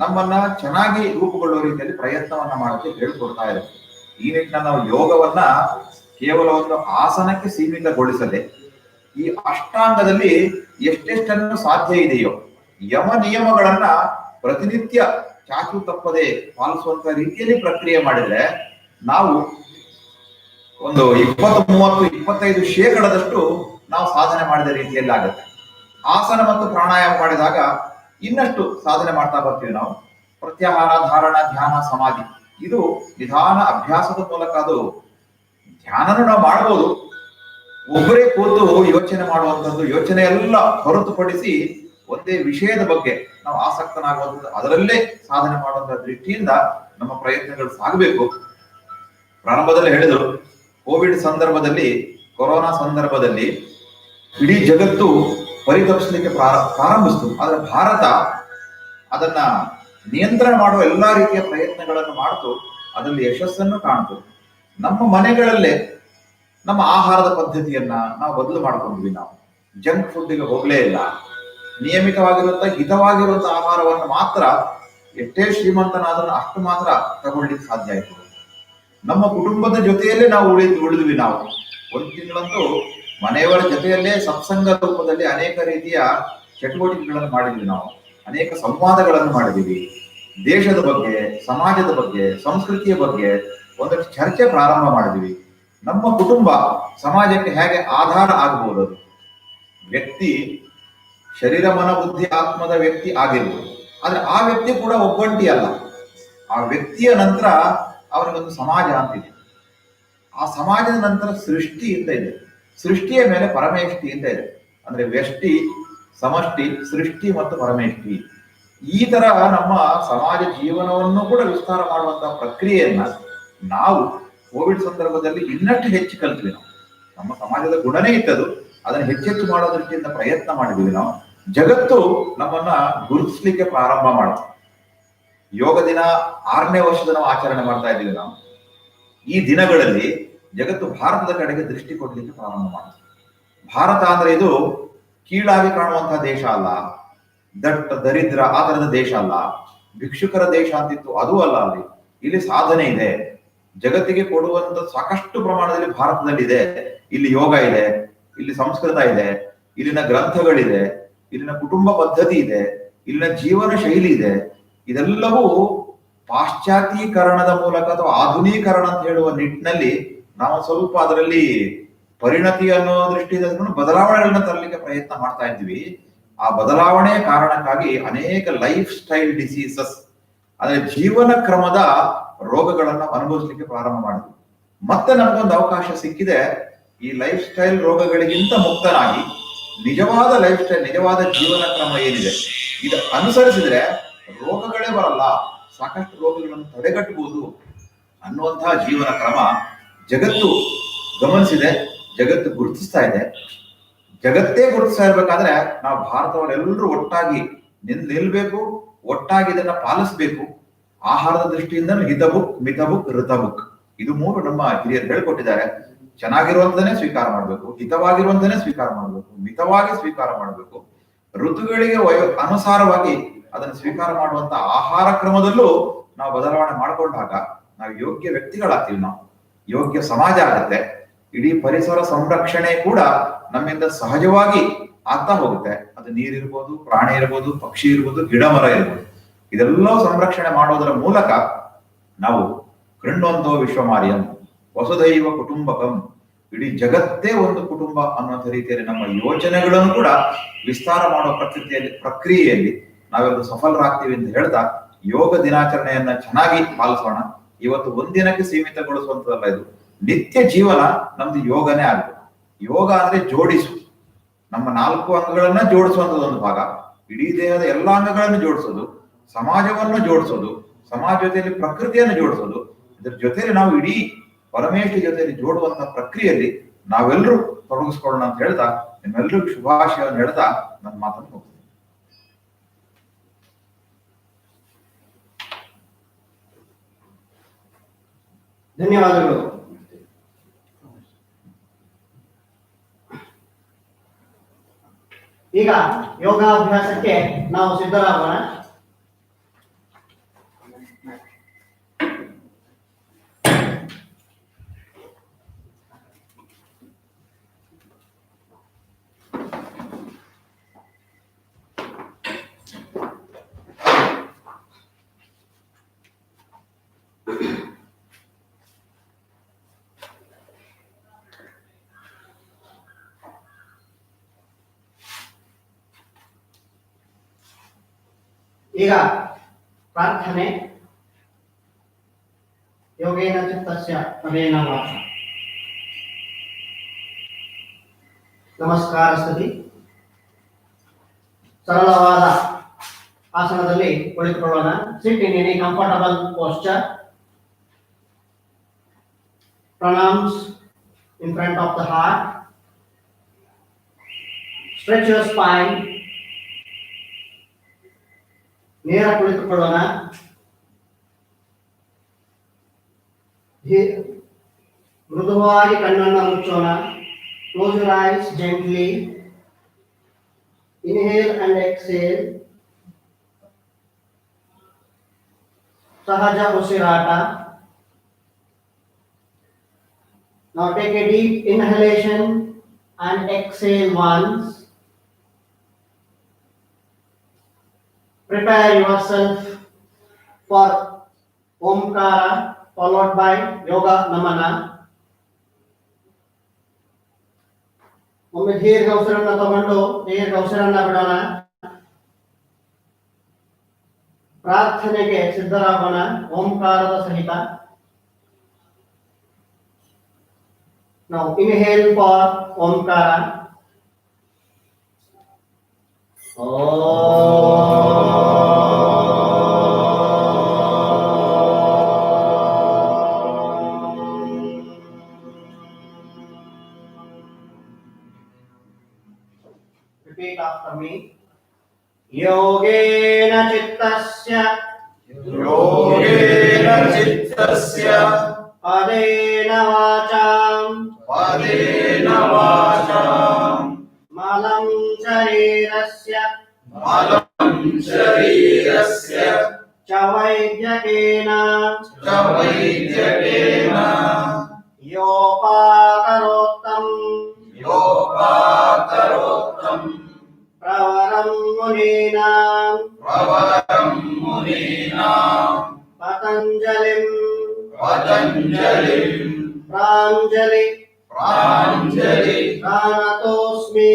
ನಮ್ಮನ್ನ ಚೆನ್ನಾಗಿ ರೂಪುಗೊಳ್ಳುವ ರೀತಿಯಲ್ಲಿ ಪ್ರಯತ್ನವನ್ನ ಮಾಡೋಕ್ಕೆ ಹೇಳ್ಕೊಡ್ತಾ ಇರುತ್ತೆ. ಈ ನಿಟ್ಟಿನಲ್ಲಿ ನಾವು ಯೋಗವನ್ನ ಕೇವಲ ಒಂದು ಆಸನಕ್ಕೆ ಸೀಮಿತಗೊಳಿಸದೆ ಈ ಅಷ್ಟಾಂಗದಲ್ಲಿ ಎಷ್ಟೆಷ್ಟನ್ನು ಸಾಧ್ಯ ಇದೆಯೋ ಯಮ ನಿಯಮಗಳನ್ನ ಪ್ರತಿನಿತ್ಯ ಚಾಚು ತಪ್ಪದೆ ಪಾಲಿಸುವಂತ ರೀತಿಯಲ್ಲಿ ಪ್ರಕ್ರಿಯೆ ಮಾಡಿದ್ರೆ ನಾವು ಒಂದು 20-30-25% ನಾವು ಸಾಧನೆ ಮಾಡಿದ ರೀತಿಯಲ್ಲಿ ಆಗುತ್ತೆ. ಆಸನ ಮತ್ತು ಪ್ರಾಣಾಯಾಮ ಮಾಡಿದಾಗ ಇನ್ನಷ್ಟು ಸಾಧನೆ ಮಾಡ್ತಾ ಬರ್ತೀವಿ ನಾವು. ಪ್ರತ್ಯಾಹಾರ, ಧಾರಣ, ಧ್ಯಾನ, ಸಮಾಧಿ, ಇದು ನಿಧಾನ ಅಭ್ಯಾಸದ ಮೂಲಕ ಅದು ಧ್ಯಾನನು ನಾವು ಮಾಡಬಹುದು. ಒಬ್ಬರೇ ಕೂತು ಯೋಚನೆ ಮಾಡುವಂಥದ್ದು, ಯೋಚನೆ ಎಲ್ಲ ಹೊರತುಪಡಿಸಿ ಒಂದೇ ವಿಷಯದ ಬಗ್ಗೆ ನಾವು ಆಸಕ್ತನಾಗುವಂಥದ್ದು, ಅದರಲ್ಲೇ ಸಾಧನೆ ಮಾಡುವಂತಹ ದೃಷ್ಟಿಯಿಂದ ನಮ್ಮ ಪ್ರಯತ್ನಗಳು ಸಾಗಬೇಕು. ಪ್ರಾರಂಭದಲ್ಲಿ ಹೇಳಿದರು, ಕೋವಿಡ್ ಸಂದರ್ಭದಲ್ಲಿ, ಕೊರೋನಾ ಸಂದರ್ಭದಲ್ಲಿ ಇಡೀ ಜಗತ್ತು ಪರಿತಪಿಸಲಿಕ್ಕೆ ಪ್ರಾರಂಭಿಸಿತು. ಆದರೆ ಭಾರತ ಅದನ್ನ ನಿಯಂತ್ರಣ ಮಾಡುವ ಎಲ್ಲಾ ರೀತಿಯ ಪ್ರಯತ್ನಗಳನ್ನು ಮಾಡ್ತು, ಅದರಲ್ಲಿ ಯಶಸ್ಸನ್ನು ಕಾಣ್ತು. ನಮ್ಮ ಮನೆಗಳಲ್ಲೇ ನಮ್ಮ ಆಹಾರದ ಪದ್ಧತಿಯನ್ನ ನಾವು ಬದಲು ಮಾಡ್ಕೊಂಡ್ವಿ. ನಾವು ಜಂಕ್ ಫುಡ್ಗೆ ಹೋಗ್ಲೇ ಇಲ್ಲ. ನಿಯಮಿತವಾಗಿರುವಂತ ಹಿತವಾಗಿರುವಂತ ಆಹಾರವನ್ನು ಮಾತ್ರ, ಎಷ್ಟೇ ಶ್ರೀಮಂತನಾದ್ರೂ ಅಷ್ಟು ಮಾತ್ರ ತಗೊಳ್ಳಿಕ್ಕೆ ಸಾಧ್ಯ ಆಯ್ತು. ನಮ್ಮ ಕುಟುಂಬದ ಜೊತೆಯಲ್ಲೇ ನಾವು ಉಳಿದ್ವಿ. ನಾವು ಒಂದು ತಿಂಗಳಂತೂ ಮನೆಯವರ ಜೊತೆಯಲ್ಲೇ ಸತ್ಸಂಗ ರೂಪದಲ್ಲಿ ಅನೇಕ ರೀತಿಯ ಚಟುವಟಿಕೆಗಳನ್ನು ಮಾಡಿದ್ವಿ. ನಾವು ಅನೇಕ ಸಂವಾದಗಳನ್ನು ಮಾಡಿದೀವಿ. ದೇಶದ ಬಗ್ಗೆ, ಸಮಾಜದ ಬಗ್ಗೆ, ಸಂಸ್ಕೃತಿಯ ಬಗ್ಗೆ ಒಂದಷ್ಟು ಚರ್ಚೆ ಪ್ರಾರಂಭ ಮಾಡಿದ್ವಿ. ನಮ್ಮ ಕುಟುಂಬ ಸಮಾಜಕ್ಕೆ ಹೇಗೆ ಆಧಾರ ಆಗಬಹುದು. ವ್ಯಕ್ತಿ ಶರೀರ, ಮನ, ಬುದ್ಧಿ, ಆತ್ಮದ ವ್ಯಕ್ತಿ ಆಗಿರ್ಬೋದು, ಆದ್ರೆ ಆ ವ್ಯಕ್ತಿ ಕೂಡ ಒಬ್ಬಂಟಿ ಅಲ್ಲ. ಆ ವ್ಯಕ್ತಿಯ ನಂತರ ಅವನಿಗೊಂದು ಸಮಾಜ ಅಂತಿದೆ. ಆ ಸಮಾಜದ ನಂತರ ಸೃಷ್ಟಿ ಅಂತ ಇದೆ. ಸೃಷ್ಟಿಯ ಮೇಲೆ ಪರಮೇಷ್ಠಿ ಅಂತ ಇದೆ. ಅಂದ್ರೆ ವ್ಯಷ್ಟಿ, ಸಮಷ್ಟಿ, ಸೃಷ್ಟಿ ಮತ್ತು ಪರಮೇಷ್ಠಿ. ಈ ತರ ನಮ್ಮ ಸಮಾಜ ಜೀವನವನ್ನು ಕೂಡ ವಿಸ್ತಾರ ಮಾಡುವಂತಹ ಪ್ರಕ್ರಿಯೆಯನ್ನ ನಾವು ಕೋವಿಡ್ ಸಂದರ್ಭದಲ್ಲಿ ಇನ್ನಷ್ಟು ಹೆಚ್ಚು ಕಲ್ತ್ವಿ. ನಾವು ನಮ್ಮ ಸಮಾಜದ ಗುಣನೇ ಇತ್ತದು, ಅದನ್ನು ಹೆಚ್ಚೆಚ್ಚು ಮಾಡೋ ದೃಷ್ಟಿಯಿಂದ ಪ್ರಯತ್ನ ಮಾಡಿದೀವಿ. ನಾವು ಜಗತ್ತು ನಮ್ಮನ್ನ ಗುರುತಿಸ್ಲಿಕ್ಕೆ ಪ್ರಾರಂಭ ಮಾಡ್ತೀವಿ. ಯೋಗ ದಿನ 6ನೇ ವರ್ಷದ ನಾವು ಆಚರಣೆ ಮಾಡ್ತಾ ಇದ್ದೀವಿ. ನಾವು ಈ ದಿನಗಳಲ್ಲಿ ಜಗತ್ತು ಭಾರತದ ಕಡೆಗೆ ದೃಷ್ಟಿ ಕೊಡ್ಲಿಕ್ಕೆ ಪ್ರಾರಂಭ ಮಾಡ್ತೀವಿ. ಭಾರತ ಅಂದ್ರೆ ಇದು ಕೀಳಾಗಿ ಕಾಣುವಂತಹ ದೇಶ ಅಲ್ಲ, ದಟ್ಟ ದರಿದ್ರ ಆ ತರದ ದೇಶ ಅಲ್ಲ, ಭಿಕ್ಷುಕರ ದೇಶ ಅಂತಿತ್ತು ಅದು ಅಲ್ಲ. ಇಲ್ಲಿ ಸಾಧನೆ ಇದೆ, ಜಗತ್ತಿಗೆ ಕೊಡುವಂತ ಸಾಕಷ್ಟು ಪ್ರಮಾಣದಲ್ಲಿ ಭಾರತದಲ್ಲಿ ಇದೆ. ಇಲ್ಲಿ ಯೋಗ ಇದೆ, ಇಲ್ಲಿ ಸಂಸ್ಕೃತ ಇದೆ, ಇಲ್ಲಿನ ಗ್ರಂಥಗಳಿದೆ, ಇಲ್ಲಿನ ಕುಟುಂಬ ಪದ್ಧತಿ ಇದೆ, ಇಲ್ಲಿನ ಜೀವನ ಶೈಲಿ ಇದೆ. ಇದೆಲ್ಲವೂ ಪಾಶ್ಚಾತ್ಯೀಕರಣದ ಮೂಲಕ ಅಥವಾ ಆಧುನೀಕರಣ ಅಂತ ಹೇಳುವ ನಿಟ್ಟಿನಲ್ಲಿ ನಾವು ಸ್ವಲ್ಪ ಅದರಲ್ಲಿ ಪರಿಣತಿ ಅನ್ನೋ ದೃಷ್ಟಿಯಿಂದ ಬದಲಾವಣೆಗಳನ್ನ ತರಲಿಕ್ಕೆ ಪ್ರಯತ್ನ ಮಾಡ್ತಾ ಇದ್ವಿ. ಆ ಬದಲಾವಣೆಯ ಕಾರಣಕ್ಕಾಗಿ ಅನೇಕ ಲೈಫ್ ಸ್ಟೈಲ್ ಡಿಸೀಸಸ್, ಅಂದ್ರೆ ಜೀವನ ಕ್ರಮದ ರೋಗಗಳನ್ನ ಅನುಭವಿಸ್ಲಿಕ್ಕೆ ಪ್ರಾರಂಭ ಮಾಡಿದ್ವಿ. ಮತ್ತೆ ನಮಗೊಂದು ಅವಕಾಶ ಸಿಕ್ಕಿದೆ. ಈ ಲೈಫ್ ಸ್ಟೈಲ್ ರೋಗಗಳಿಗಿಂತ ಮುಕ್ತನಾಗಿ ನಿಜವಾದ ಲೈಫ್ ಸ್ಟೈಲ್, ನಿಜವಾದ ಜೀವನ ಕ್ರಮ ಏನಿದೆ ಇದು ಅನುಸರಿಸಿದ್ರೆ ರೋಗಗಳೇ ಬರಲ್ಲ, ಸಾಕಷ್ಟು ರೋಗಗಳನ್ನು ತಡೆಗಟ್ಟಬಹುದು ಅನ್ನುವಂತಹ ಜೀವನ ಕ್ರಮ ಜಗತ್ತು ಗಮನಿಸಿದೆ, ಜಗತ್ತು ಗುರುತಿಸ್ತಾ ಇದೆ. ಜಗತ್ತೇ ಗುರುತಿಸ್ತಾ ಇರ್ಬೇಕಾದ್ರೆ ನಾವು ಭಾರತವರೆಲ್ಲರೂ ಒಟ್ಟಾಗಿ ನಿಲ್ಬೇಕು, ಒಟ್ಟಾಗಿ ಇದನ್ನ ಪಾಲಿಸಬೇಕು. ಆಹಾರದ ದೃಷ್ಟಿಯಿಂದನೂ ಹಿತಬುಕ್, ಮಿತಬುಕ್, ಋತಬುಕ್, ಇದು ಮೂರು ನಮ್ಮ ಹಿರಿಯರು ಹೇಳ್ಕೊಟ್ಟಿದ್ದಾರೆ. ಚೆನ್ನಾಗಿರುವಂತನೇ ಸ್ವೀಕಾರ ಮಾಡಬೇಕು, ಹಿತವಾಗಿರುವಂತನೇ ಸ್ವೀಕಾರ ಮಾಡಬೇಕು, ಮಿತವಾಗಿ ಸ್ವೀಕಾರ ಮಾಡಬೇಕು. ಋತುಗಳಿಗೆ ಅನುಸಾರವಾಗಿ ಅದನ್ನು ಸ್ವೀಕಾರ ಮಾಡುವಂತ ಆಹಾರ ಕ್ರಮದಲ್ಲೂ ನಾವು ಬದಲಾವಣೆ ಮಾಡಿಕೊಂಡಾಗ ನಾವು ಯೋಗ್ಯ ವ್ಯಕ್ತಿಗಳಾಗ್ತೀವಿ, ನಾವು ಯೋಗ್ಯ ಸಮಾಜ ಆಗುತ್ತೆ. ಇಡೀ ಪರಿಸರ ಸಂರಕ್ಷಣೆ ಕೂಡ ನಮ್ಮಿಂದ ಸಹಜವಾಗಿ ಆಗ್ತಾ ಹೋಗುತ್ತೆ. ಅದು ನೀರಿರ್ಬೋದು, ಪ್ರಾಣಿ ಇರ್ಬೋದು, ಪಕ್ಷಿ ಇರ್ಬೋದು, ಗಿಡ ಮರ ಇರ್ಬೋದು, ಇದೆಲ್ಲ ಸಂರಕ್ಷಣೆ ಮಾಡೋದರ ಮೂಲಕ ನಾವು ಕೃಣ್ವಂತೋ ವಿಶ್ವಮಾರ್ಯಂ ವಸುದೈವ ಕುಟುಂಬಕಂ, ಇಡೀ ಜಗತ್ತೇ ಒಂದು ಕುಟುಂಬ ಅನ್ನುವಂಥ ರೀತಿಯಲ್ಲಿ ನಮ್ಮ ಯೋಚನೆಗಳನ್ನು ಕೂಡ ವಿಸ್ತಾರ ಮಾಡುವ ಪ್ರಕ್ರಿಯೆಯಲ್ಲಿ ನಾವೆಲ್ಲರೂ ಸಫಲರಾಗ್ತೀವಿ ಅಂತ ಹೇಳ್ತಾ ಯೋಗ ದಿನಾಚರಣೆಯನ್ನ ಚೆನ್ನಾಗಿ ಪಾಲಿಸೋಣ. ಇವತ್ತು ಒಂದಿನಕ್ಕೆ ಸೀಮಿತಗೊಳಿಸುವಂತದಲ್ಲ, ಇದು ನಿತ್ಯ ಜೀವನ ನಮ್ದು ಯೋಗನೇ ಆಗಬೇಕು. ಯೋಗ ಅಂದ್ರೆ ಜೋಡಿಸು, ನಮ್ಮ 4 ಅಂಗಗಳನ್ನ ಜೋಡಿಸುವಂತದ್ದು ಒಂದು ಭಾಗ, ಇಡೀ ದೇಹದ ಎಲ್ಲ ಅಂಗಗಳನ್ನು ಜೋಡಿಸೋದು, ಸಮಾಜವನ್ನು ಜೋಡಿಸೋದು, ಸಮಾಜ ಜೊತೆಯಲ್ಲಿ ಪ್ರಕೃತಿಯನ್ನು ಜೋಡಿಸೋದು, ಇದರ ಜೊತೆಯಲ್ಲಿ ನಾವು ಇಡೀ ಪರಮೇಶ್ವರ ಜೊತೆಯಲ್ಲಿ ಜೋಡುವಂತಹ ಪ್ರಕ್ರಿಯೆಯಲ್ಲಿ ನಾವೆಲ್ಲರೂ ತೊಡಗಿಸ್ಕೊಳ್ಳೋಣ ಅಂತ ಹೇಳ್ತಾ ನಿಮ್ಮೆಲ್ಲರಿಗೂ ಶುಭಾಶಯವನ್ನು ಹೇಳ್ತಾ ನನ್ನ ಮಾತನ್ನು ಹೋಗ್ತೀನಿ. ಧನ್ಯವಾದಗಳು. ಈಗ ಯೋಗಾಭ್ಯಾಸಕ್ಕೆ ನಾವು ಸಿದ್ಧರಾಗೋಣ. ಈಗ ಪ್ರಾರ್ಥನೆ. ಯೋಗೇನ ಚಿತ್ತಸ್ಯ ಪದೇನ ವಾಚ. ನಮಸ್ಕಾರ ಸ್ಥಿತಿ. ಸರಳವಾದ ಆಸನದಲ್ಲಿ ಕುಳಿತುಕೊಳ್ಳೋಣ. Sit in any comfortable posture. Pranams in front of the heart. Stretch your spine. ನೇರ ಕುಳಿತುಕೊಳ್ಳೋಣ. ಮೃದುವಾಗಿ ಕಣ್ಣನ್ನು ಮುಚ್ಚೋಣ. Close your eyes gently. Inhale and exhale. ಸಹಜ ಉಸಿರಾಟ. Now take a deep inhalation and exhale once. Prepare yourself for Omkara followed by Yoga Namana. ಒಮ್ಮೆ ದೀರ್ಘ ಉಸಿರನ್ನು ತಗೊಂಡು ದೀರ್ಘ ಉಸಿರನ್ನು ಬಿಡೋಣ. ಪ್ರಾರ್ಥನೆಗೆ ಸಿದ್ಧರಾಗೋಣ ಓಂಕಾರದ ಸಹಿತ. Now inhale for Omkara. Repeat after me. Yogena chittasya padena vacham malam sharirasya cha vaidyakena yopakarotam pravaram muninam patanjalim pranjali pranatosmi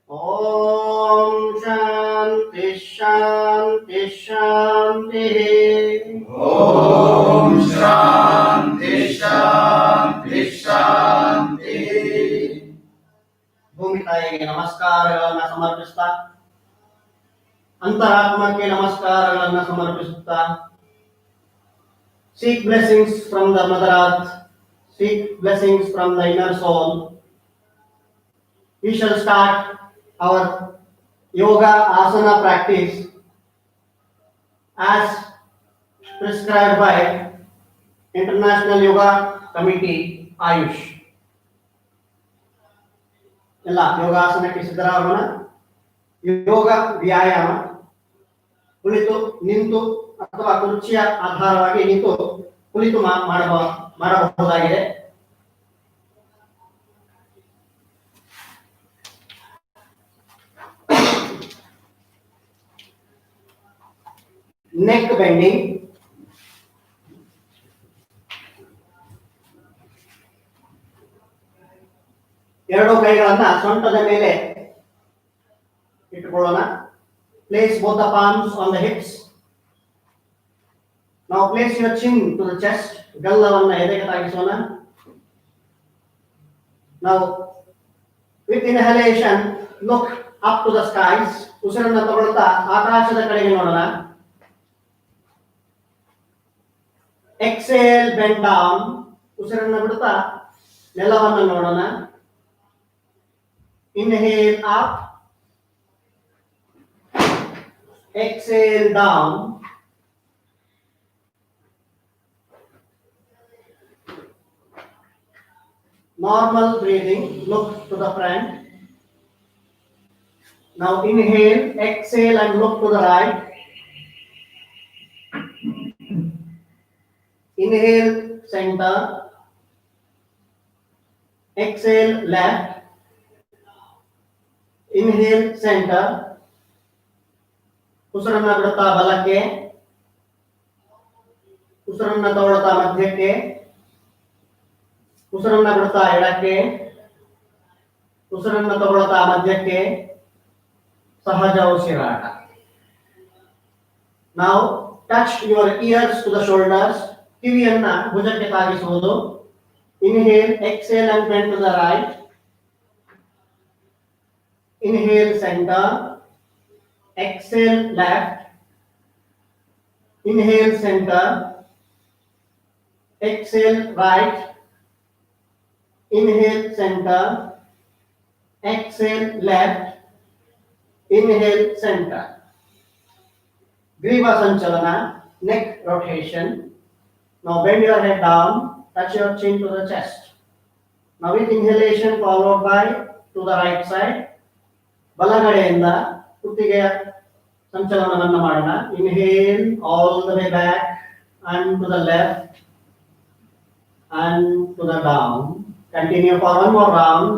Om Shanti शांति शांति। ओम शांति शांति शांति। ಭೂಮಿ ತಾಯಿಗೆ ನಮಸ್ಕಾರಗಳನ್ನು ಸಮರ್ಪಿಸುತ್ತಾ, ಅಂತರಾತ್ಮಕ್ಕೆ ನಮಸ್ಕಾರಗಳನ್ನು ಸಮರ್ಪಿಸುತ್ತಾ, seek blessings from the mother earth, seek blessings from the inner soul. We shall start our yoga asana practice as prescribed by International Yoga Committee Ayush. ಎಲ್ಲ ಯೋಗಾಸನಕ್ಕೆ ಸಿದ್ಧರಾಗೋಣ. ಯೋಗ ವ್ಯಾಯಾಮ ಕುಳಿತು ನಿಂತು ಅಥವಾ ಕುರ್ಚಿಯ ಆಧಾರವಾಗಿ ನಿಂತು ಕುಳಿತು ಮಾಡಬಹುದಾಗಿದೆ. ನೆಕ್ ಬೆಂಡಿಂಗ್, ಎರಡು ಕೈಗಳನ್ನ ಸೊಂಟದ ಮೇಲೆ ಇಟ್ಟುಕೊಳ್ಳೋಣ. Place both the palms on the hips. Now place your chin to the chest. ಗಲ್ಲವನ್ನ ಎದೆಗೆ ತಾಗಿಸೋಣ. Now with inhalation look up to the skies. ಉಸಿರನ್ನು ತಗೊಳ್ತಾ ಆಕಾಶದ ಕಡೆಗೆ ನೋಡೋಣ. Exhale, bend down. ಉಸಿರನ್ನು ಬಿಡುತ್ತಾ ನೆಲವನ್ನು ನೋಡೋಣ. Inhale up, exhale down. Normal breathing, look to the front. Now inhale, exhale and look to the right. Inhale, center. Exhale, left. Inhale, center. ಉಸಿರನ್ನ ಬಿಡುತ್ತಾ ಬಲಕ್ಕೆ, ಉಸಿರನ್ನ ತಗೊಳ್ತಾ ಮಧ್ಯಕ್ಕೆ, ಉಸಿರನ್ನ ಬಿಡುತ್ತಾ ಎಡಕ್ಕೆ, ಉಸಿರನ್ನ ತಗೊಳ್ತಾ ಮಧ್ಯಕ್ಕೆ. ಸಹಜ ಉಸಿರಾಟ. Now touch your ears to the shoulders. ಕಿವಿಯನ್ನ ಭುಜಕ್ಕೆ ತಾಗಿಸುವುದು. Inhale, exhale and bend to the right. Inhale, center. Exhale, left. Inhale, center. Exhale, right. Inhale, center. Exhale, left. Inhale, center. Griva Sanchalana, neck rotation. Now bend your head down, touch your chin to the chest. Now with inhalation followed by to the right side. ಬಲಗಡೆಯಿಂದ ಕುತ್ತಿಗೆಯ ಸಂಚಲನವನ್ನು ಮಾಡೋಣ. Inhale all the way back and to the left and to the down. Continue for one more round.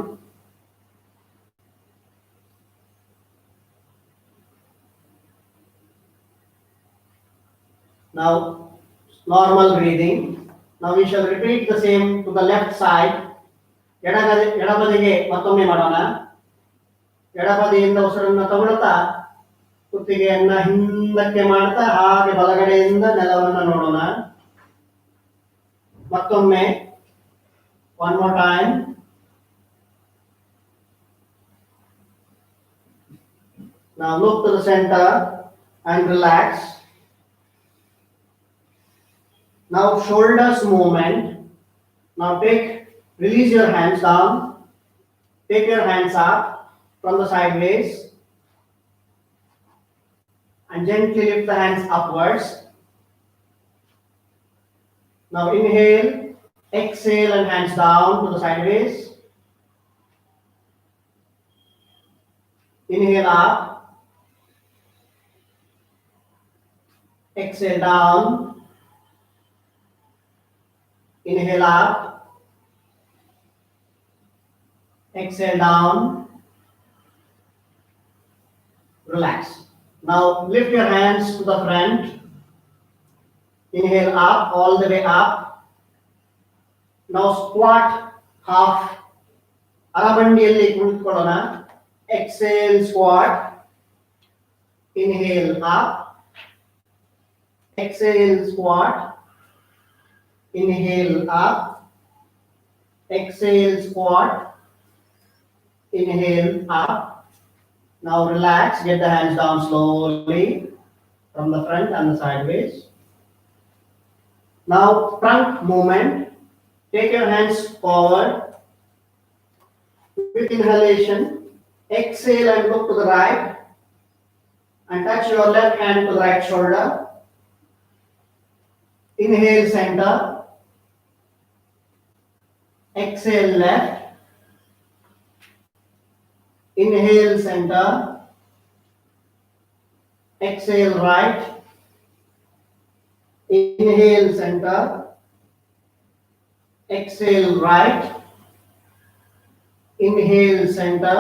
Now normal breathing. Now we shall repeat the same to the left side. ಎಡಬದಿಗೆ ಮತ್ತೊಮ್ಮೆ ಮಾಡೋಣ. ಎಡಬದಿಯಿಂದ ಉಸಿರನ್ನು ತಗೊಳ್ತಾ ಕುತ್ತಿಗೆಯನ್ನ ಹಿಂದಕ್ಕೆ ಮಾಡ್ತಾ ಹಾಗೆ ಬಲಗಡೆಯಿಂದ ನೆಲವನ್ನು ನೋಡೋಣ. ಮತ್ತೊಮ್ಮೆ one more time. Now look to the center and relax. Now shoulders movement. Now release your hands down. Take your hands up from the sideways and gently lift the hands upwards. Now inhale, exhale and hands down to the sideways. Inhale up, exhale down, inhale up, exhale down, relax. Now lift your hands to the front. Inhale up, all the way up. Now squat half. ಅರಬಂಡಿಯಲ್ಲಿ ಕುಳಿತುಕೊಳ್ಳೋಣ. Exhale, squat. inhale up, exhale squat, inhale up, exhale squat, inhale up. Now relax, get the hands down slowly from the front and the sideways. Now trunk movement, take your hands forward with inhalation, exhale and look to the right and touch your left hand to the right shoulder. Inhale center, exhale left, inhale center, exhale right, inhale center, exhale right, inhale center,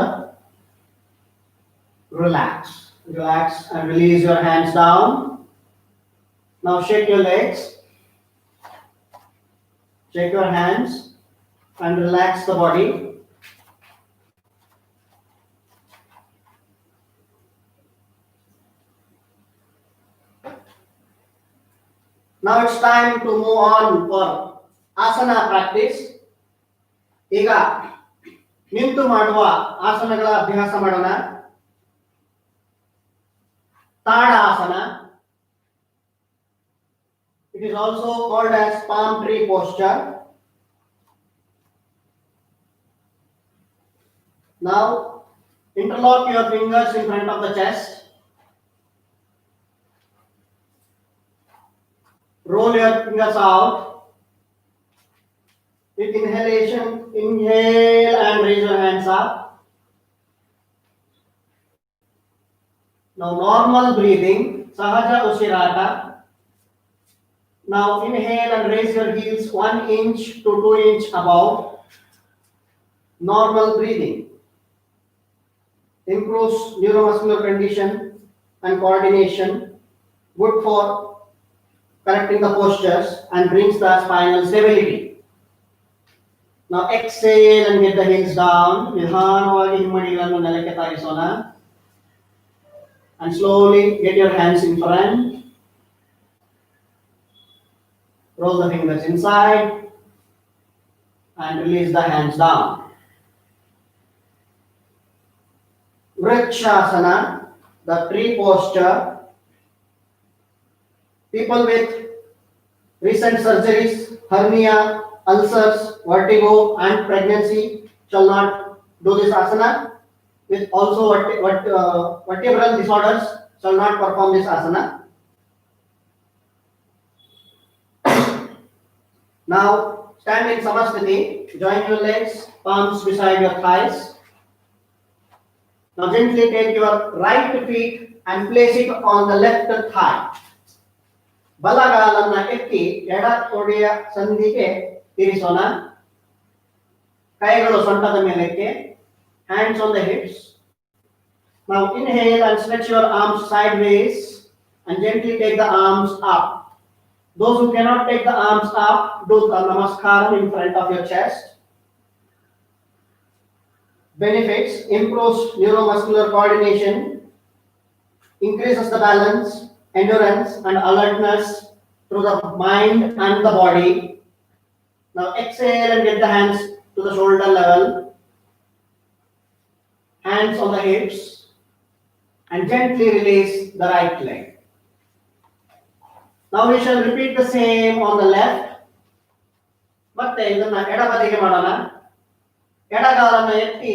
relax. Relax and release your hands down. Now shake your legs, shake your hands and relax the body. Now it's time to move on for asana practice. ಈಗ ನಿಂತು ಮಾಡುವ ಆಸನಗಳ ಅಭ್ಯಾಸ ಮಾಡೋಣ. Tadasana. It is also called as palm tree posture. Now interlock your fingers in front of the chest. Roll your fingers out. With inhalation, inhale and raise your hands up. Now normal breathing, Sahaja Usirata. Now inhale and raise your heels 1 inch to 2 inch above. Normal breathing. Improves neuromuscular condition and coordination. Good for correcting the postures and brings the spinal stability. Now exhale and get the heels down. ನಿಧಾನವಾಗಿ ಹಿಮ್ಮಡಿಗಳನ್ನು ನೆಲಕ್ಕೆ ತಾಗಿಸೋಣ. And slowly get your hands in front. Roll the fingers inside and release the hands down. Vrikshasana, the tree posture. People with recent surgeries, hernia, ulcers, vertigo and pregnancy shall not do this asana. With also vertebral disorders shall not perform this asana. Now stand in Samasthiti, join your legs, palms beside your thighs. Now gently take your right feet and place it on the left thigh. ಬಲಗಾಲನ್ನ ಎತ್ತಿ ಎಡ ತೊಡೆಯ ಸಂಧಿಗೆ ಇರಿಸೋಣ. ಕೈಗಳು ಸೊಂಟದ ಮೇಲಕ್ಕೆ, hands on the hips. Now inhale and stretch your arms sideways and gently take the arms up. Those who cannot take the arms up, do the namaskaram in front of your chest. Benefits: improves neuromuscular coordination, increases the balance, endurance and alertness through the mind and the body. Now exhale and get the hands to the shoulder level, hands on the hips and gently release the right leg. Now we shall repeat the same on the left. ಮತ್ತೆ ಇದನ್ನ ಎಡಬದಿಗೆ ಮಾಡೋಣ. ಎಡಗಾಲನ್ನು ಎತ್ತಿ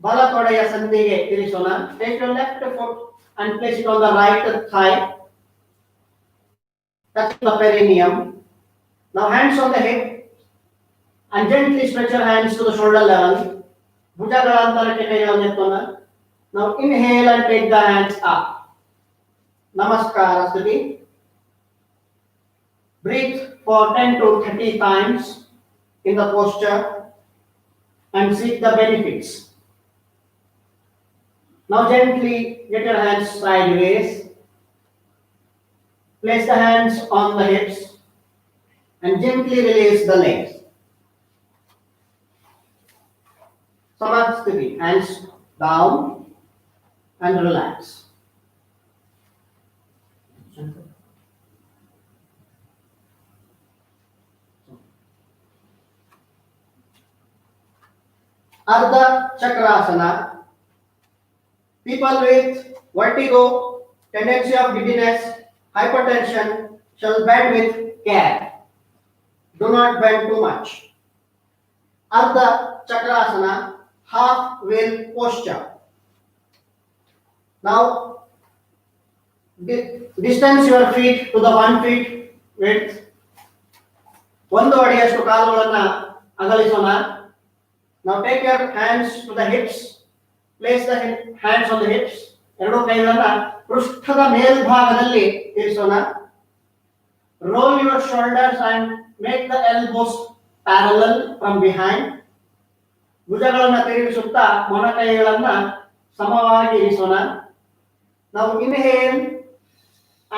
ಬಲ ತೊಡೆಯ ಸಂಧಿಗೆ ಇರಿಸೋಣ. Take your left foot and place it on the right thigh. Touch the perineum. Now hands on the hip and gently stretch your hands to the shoulder level. ಭುಜಗಳ ಅಂತರಕ್ಕೆ ಕೈಗಳನ್ನು ಎತ್ತೋಣ. Now inhale and take the hands up. Namaskara Sthiti. Breathe for 10 to 30 times in the posture and seek the benefits. Now gently get your hands sideways. Place the hands on the hips and gently release the legs. Samasthiti, hands down and relax. Ardha Chakrasana. People with vertigo, tendency of giddiness, hypertension shall bend with care. Do not bend too much. Ardha Chakrasana, half wheel posture. Now, distance your feet to the 1 feet width. ಒಂದು ಅಡಿಯಷ್ಟು ಕಾಲುಗಳನ್ನ ಅಗಲಿಸೋಣ. Now take your hands to the hips. Place the hands on the hips. ಎರಡು ಕೈಗಳನ್ನ ಪೃಷ್ಠದ ಮೇಲ್ಭಾಗದಲ್ಲಿ ಇರಿಸೋಣ. Roll your shoulders and make the elbows parallel from behind. ಭುಜಗಳನ್ನು ತಿರುಗಿಸುತ್ತಾ ಮೊಣಕೈಗಳನ್ನ ಸಮವಾಗಿ ಇರಿಸೋಣ. Now inhale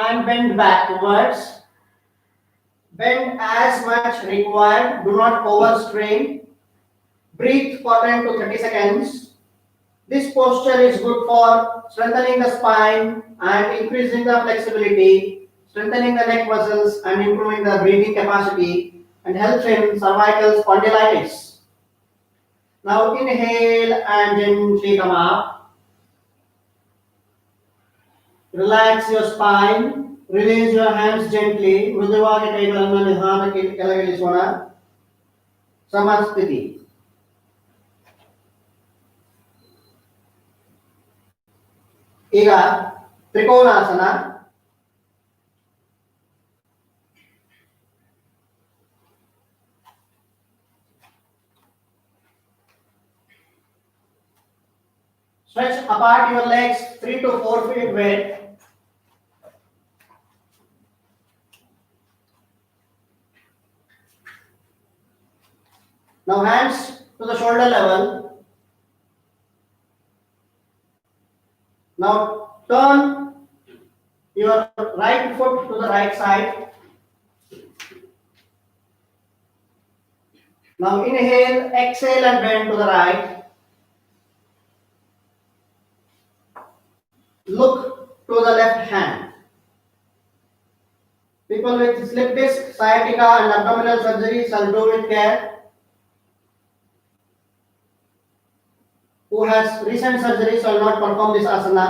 and bend backwards. Bend as much required. Do not overstrain. Breathe for 10 to 30 seconds. This posture is good for strengthening the spine and increasing the flexibility, strengthening the neck muscles and improving the breathing capacity, and helps in cervical spondylitis. Now inhale and gently come up. Relax your spine. Release your hands gently. ಮೃದುವಾಗಿ ಕೈಗಳನ್ನು ನಿಧಾನಕ್ಕೆ ಕೆಳಗಿಳಿಸೋಣ. ಸಮಸ್ಥಿತಿ. ಈಗ Trikonasana. Stretch apart your legs 3 to 4 feet width. Now hands to the shoulder level. Now turn your right foot to the right side. Now inhale, exhale and bend to the right. Look to the left hand. People with slip disc, sciatica and abdominal surgery shall do with care. Who has recent surgery shall not perform this asana.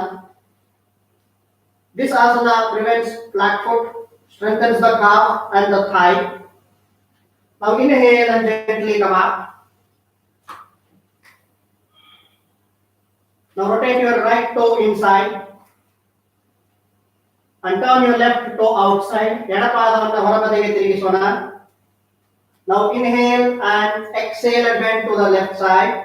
This asana prevents flat foot, strengthens the calf and the thigh. Now inhale and gently come up. Now rotate your right toe inside and turn your left toe outside. ಎಡಪಾದವನ್ನು ಹೊರಬದಿಗೆ ತಿರುಗಿಸೋಣ. Now inhale and exhale and bend to the left side.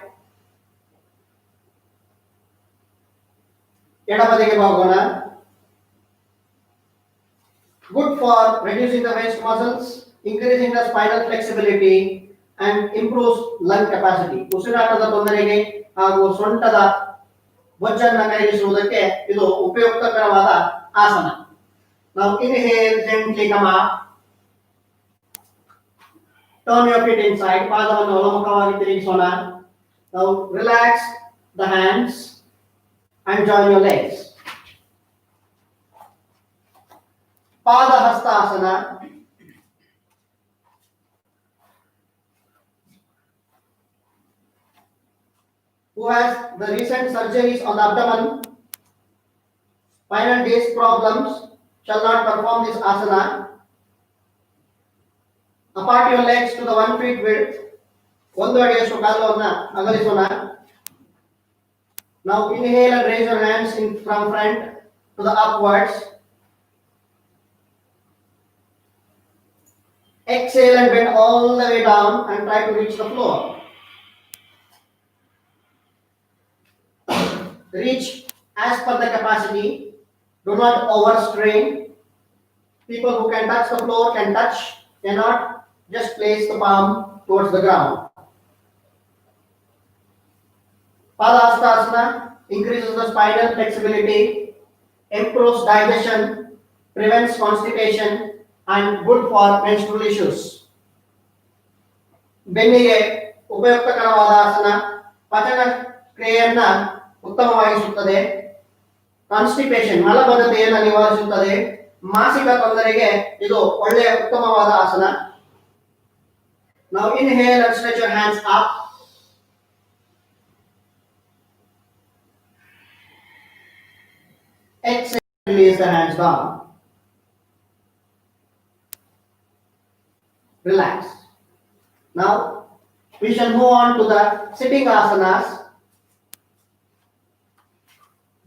ಎಡಬದಿಗೆ ಹೋಗೋಣ. Good for reducing the waist muscles, increasing the spinal flexibility and improves lung capacity. ಉಸಿರಾಟದ ತೊಂದರೆಗೆ ಹಾಗೂ ಸೊಂಟದ ಬೊಜ್ಜನ್ನು ಕರಗಿಸುವುದಕ್ಕೆ ಇದು ಉಪಯುಕ್ತಕರವಾದ ಆಸನ. Now inhale, gently come up. Turn your feet inside. ಪಾದವನ್ನು ಒಳಮುಖವಾಗಿ ತಿರುಗಿಸೋಣ. Now relax the hands and join your legs. Padahastasana. Who has the recent surgeries on the abdomen, spinal disc problems, shall not perform this asana. Apart your legs to the 1 feet width. ಒಂದು ಅಡಿಯಷ್ಟು ಕಾಲುವನ್ನು ಅಗಲಿಸೋಣ. Now inhale and raise your hands in from front to the upwards. Exhale and bend all the way down and try to reach the floor. Reach as per the capacity. Do not overstrain. People who can touch the floor can touch. Cannot, just place the palm towards the ground. Padahastasana increases the spinal flexibility, improves digestion, prevents constipation, and good for menstrual issues. ಬೆನ್ನಿಗೆ ಉಪಯುಕ್ತಕರವಾದ ಆಸನ ಪಚನ ಕ್ರಿಯೆಯನ್ನ ಉತ್ತಮವಾಗಿಸುತ್ತದೆ. Constipation ಮಲಬದ್ಧತೆಯನ್ನು ನಿವಾರಿಸುತ್ತದೆ ಮಾಸಿಕ ತೊಂದರೆಗೆ ಇದು ಒಳ್ಳೆಯ ಉತ್ತಮವಾದ ಆಸನ. Now inhale and stretch your hands up. Exhale, release the hands down. Relax. Now we shall move on to the sitting asanas.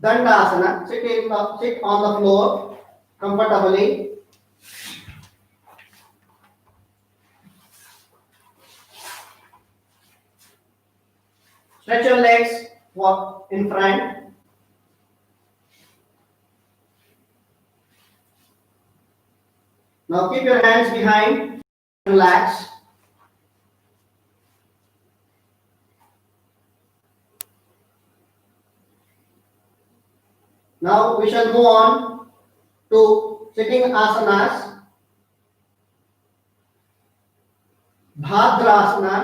Dandasana, sit on the floor comfortably. Stretch your legs, walk in front. Now keep your hands behind, relax. Now we shall move on to sitting asanas. Bhadrasana,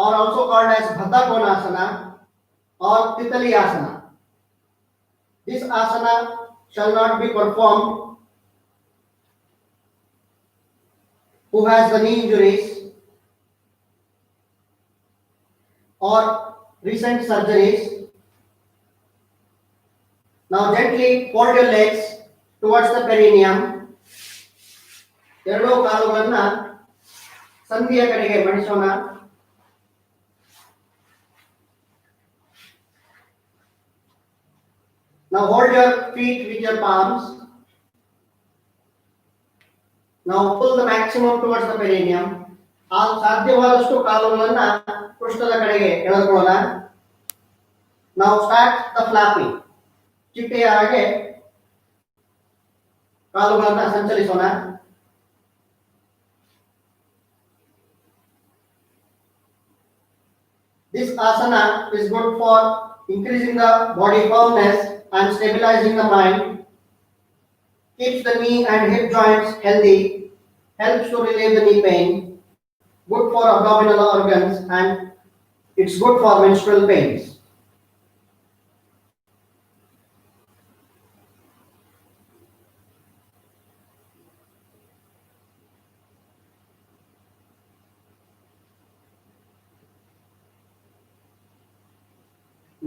or also called as Baddha Konasana or Titali Asana. This asana shall not be performed who has the knee injuries or recent surgeries. Now gently fold your legs towards the perineum. ಎರಡೂ ಕಾಲುಗಳನ್ನ ಸಂಧಿಯ ಕಡೆಗೆ ಮಡಿಸೋಣ. Now hold your feet with your palms. Now pull the maximum towards the perineum. ಸಾಧ್ಯವಾದಷ್ಟು ಕಾಲುಗಳನ್ನ ಪೃಷ್ಠದ ಕಡೆಗೆ ಎಳೆದುಕೊಳ್ಳೋಣ. Now start the flapping. ಚಿಟ್ಟೆಯ ಹಾಗೆ ಕಾಲುಗಳನ್ನ ಸಂಚಲಿಸೋಣ. This asana is good for increasing the body firmness and stabilizing the mind. Keeps the knee and hip joints healthy. Helps to relieve the knee pain. Good for abdominal organs and it's good for menstrual pains.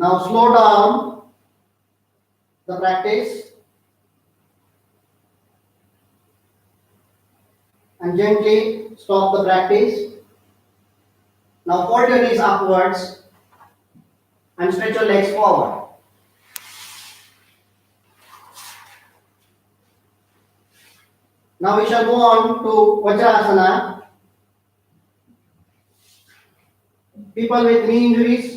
Now slow down the practice and gently stop the practice. Now fold your knees upwards and stretch your legs forward. Now we shall move on to Vajrasana. People with knee injuries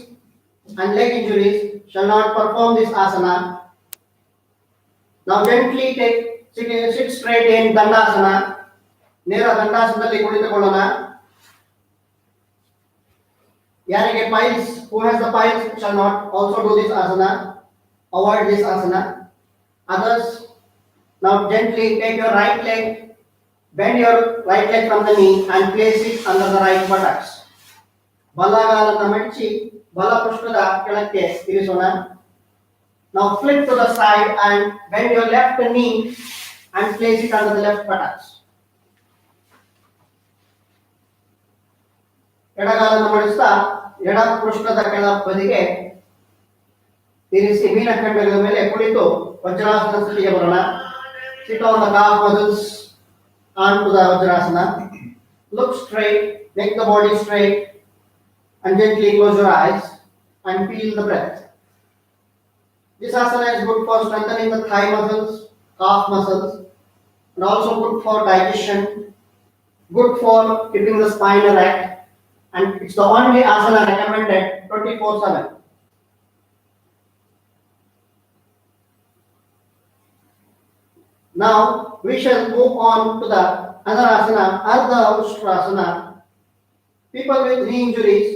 and leg injuries shall not perform this asana. Now gently sit straight in Dandasana. ನೇರ ದಂಡಾಸನದಲ್ಲಿ ಕುಳಿತುಕೊಳ್ಳೋಣ. ಯಾರಿಗೆ piles, who has the piles shall not also do this asana. Avoid this asana. Others, now gently take your right leg, bend your right leg from the knee and place it under the right buttocks. ಬಲಗಾಲನ್ನು ಮಡಚಿ ಬಲ ಪೃಷ್ಠದ ಕೆಳಕ್ಕೆ ಇರಿಸೋಣ. Now flip to the side and bend your left knee and place it under the left buttocks. ಎಡಗಾಲನ್ನು ಮಡಿಸ್ತಾ ಎಡ ಪೃಷ್ಠದ ಕೆಳ ಬದಿಗೆ ಇರಿಸಿ ಮೀನಖಂಡಗಳ ಮೇಲೆ ಕುಳಿತು ವಜ್ರಾಸನ ಸ್ಥಿತಿಗೆ ಬರೋಣ. Sit on the calf muscles onto the Vajrasana. Look straight, make the body straight and gently close your eyes and feel the breath. This asana is good for strengthening the thigh muscles, calf muscles, and also good for digestion, good for keeping the spine erect, and it's the only asana recommended 24/7. Now we shall move on to the other asana, Ardha Ustrasana. People with knee injuries,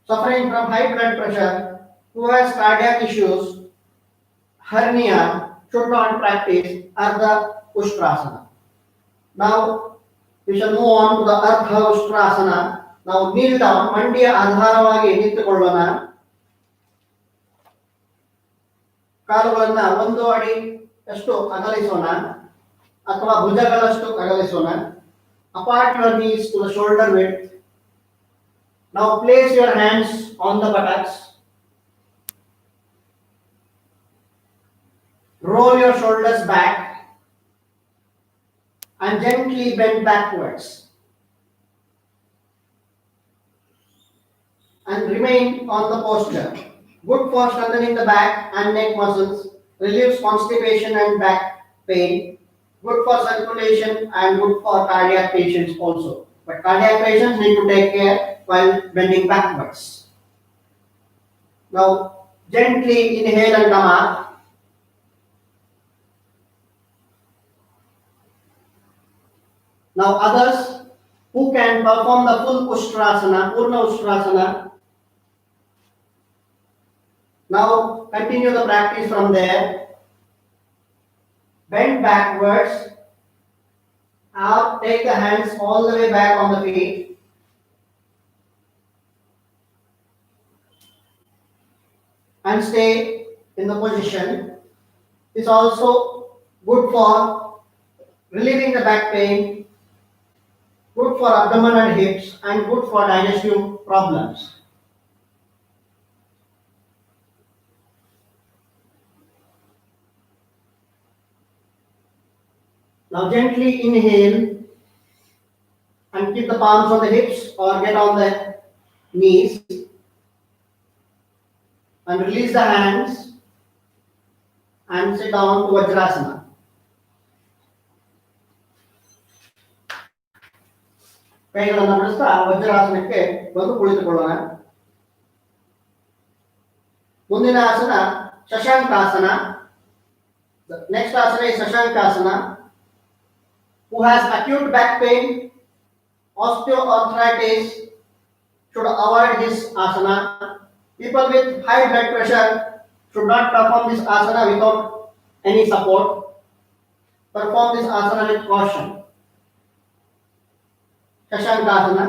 suffering from high blood pressure, who has cardiac issues, hernia, should not practice Ardha Ustrasana. Now we shall move on to the Ardha Ustrasana. Now kneel down, ಮಂಡಿಯ ಆಧಾರವಾಗಿ ನಿಂತುಕೊಳ್ಳೋಣ. ಕಾಲುಗಳನ್ನ 1 ಅಡಿ ಅಷ್ಟು ಅಗಲಿಸೋಣ ಅಥವಾ ಭುಜಗಳಷ್ಟು ಅಗಲಿಸೋಣ. Apart your knees to the shoulder width. Now place your hands on the buttocks. Roll your shoulders back and gently bend backwards. And remain on the posture. Good for strengthening the back and neck muscles, relieves constipation and back pain, good for circulation and good for cardiac patients also. But cardiac patients need to take care while bending backwards. Now gently inhale and come up. Now others who can perform the full Ustrasana, Purna Ustrasana, now continue the practice from there. Bend backwards, up, take the hands all the way back on the feet. And stay in the position. It's also good for relieving the back pain, good for abdomen and hips, and good for digestive problems. Now gently inhale and keep the palms on the hips or get on the knees and release the hands and sit down to Vajrasana. ಕೈಗಳನ್ನು ಬಿಡಿಸ್ತಾ ವಜ್ರಾಸನಕ್ಕೆ ಬಂದು ಕುಳಿತುಕೊಳ್ಳೋಣ. ಮುಂದಿನ ಆಸನ Shashankasana. The next asana is Shashankasana. Who has acute back pain, osteoarthritis should avoid this asana. People with high blood pressure should not perform this asana without any support. Perform this asana with caution. Shashankasana.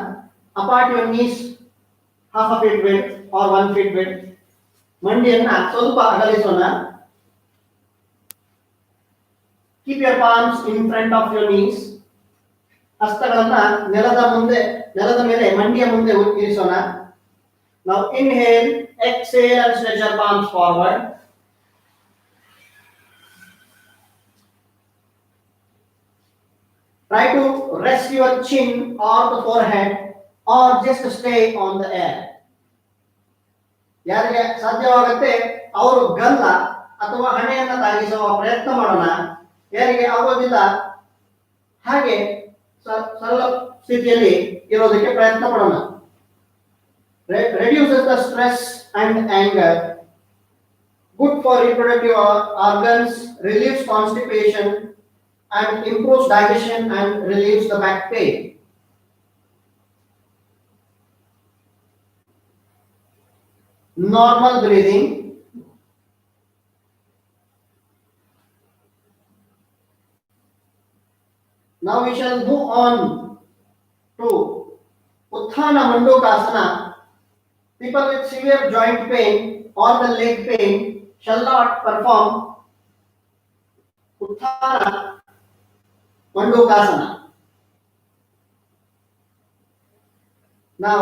Apart your knees half a feet width or 1 feet width. ಮಂಡಿಯನ್ನ ಸ್ವಲ್ಪ ಅಗಲಿಸೋಣ. Keep your palms in front of your knees. ಹಸ್ತಗಳನ್ನ ನೆಲದ ಮೇಲೆ ಮಂಡಿಯ ಮುಂದೆ ಇರಿಸೋಣ. Now inhale, exhale and stretch your palms forward. Try to rest your chin or the forehead or just stay on the air. ಯಾರಿಗೆ ಸಾಧ್ಯವಾಗುತ್ತೆ ಅವರು ಗಲ್ಲ ಅಥವಾ ಹಣೆಯನ್ನು ತಾಗಿಸುವ ಪ್ರಯತ್ನ ಮಾಡೋಣ. ಯಾರಿಗೆ ಆಗೋದಿಲ್ಲ ಹಾಗೆ ಸರಳ ಸ್ಥಿತಿಯಲ್ಲಿ ಇರೋದಕ್ಕೆ ಪ್ರಯತ್ನ ಪಡೋಣ. Reduces the stress and anger, good for reproductive organs, relieves constipation and improves digestion and relieves the back pain. Normal breathing. Now we shall move on to Utthana Mandukasana. People with severe joint pain or the leg pain shall not perform Utthana Mandukasana. Now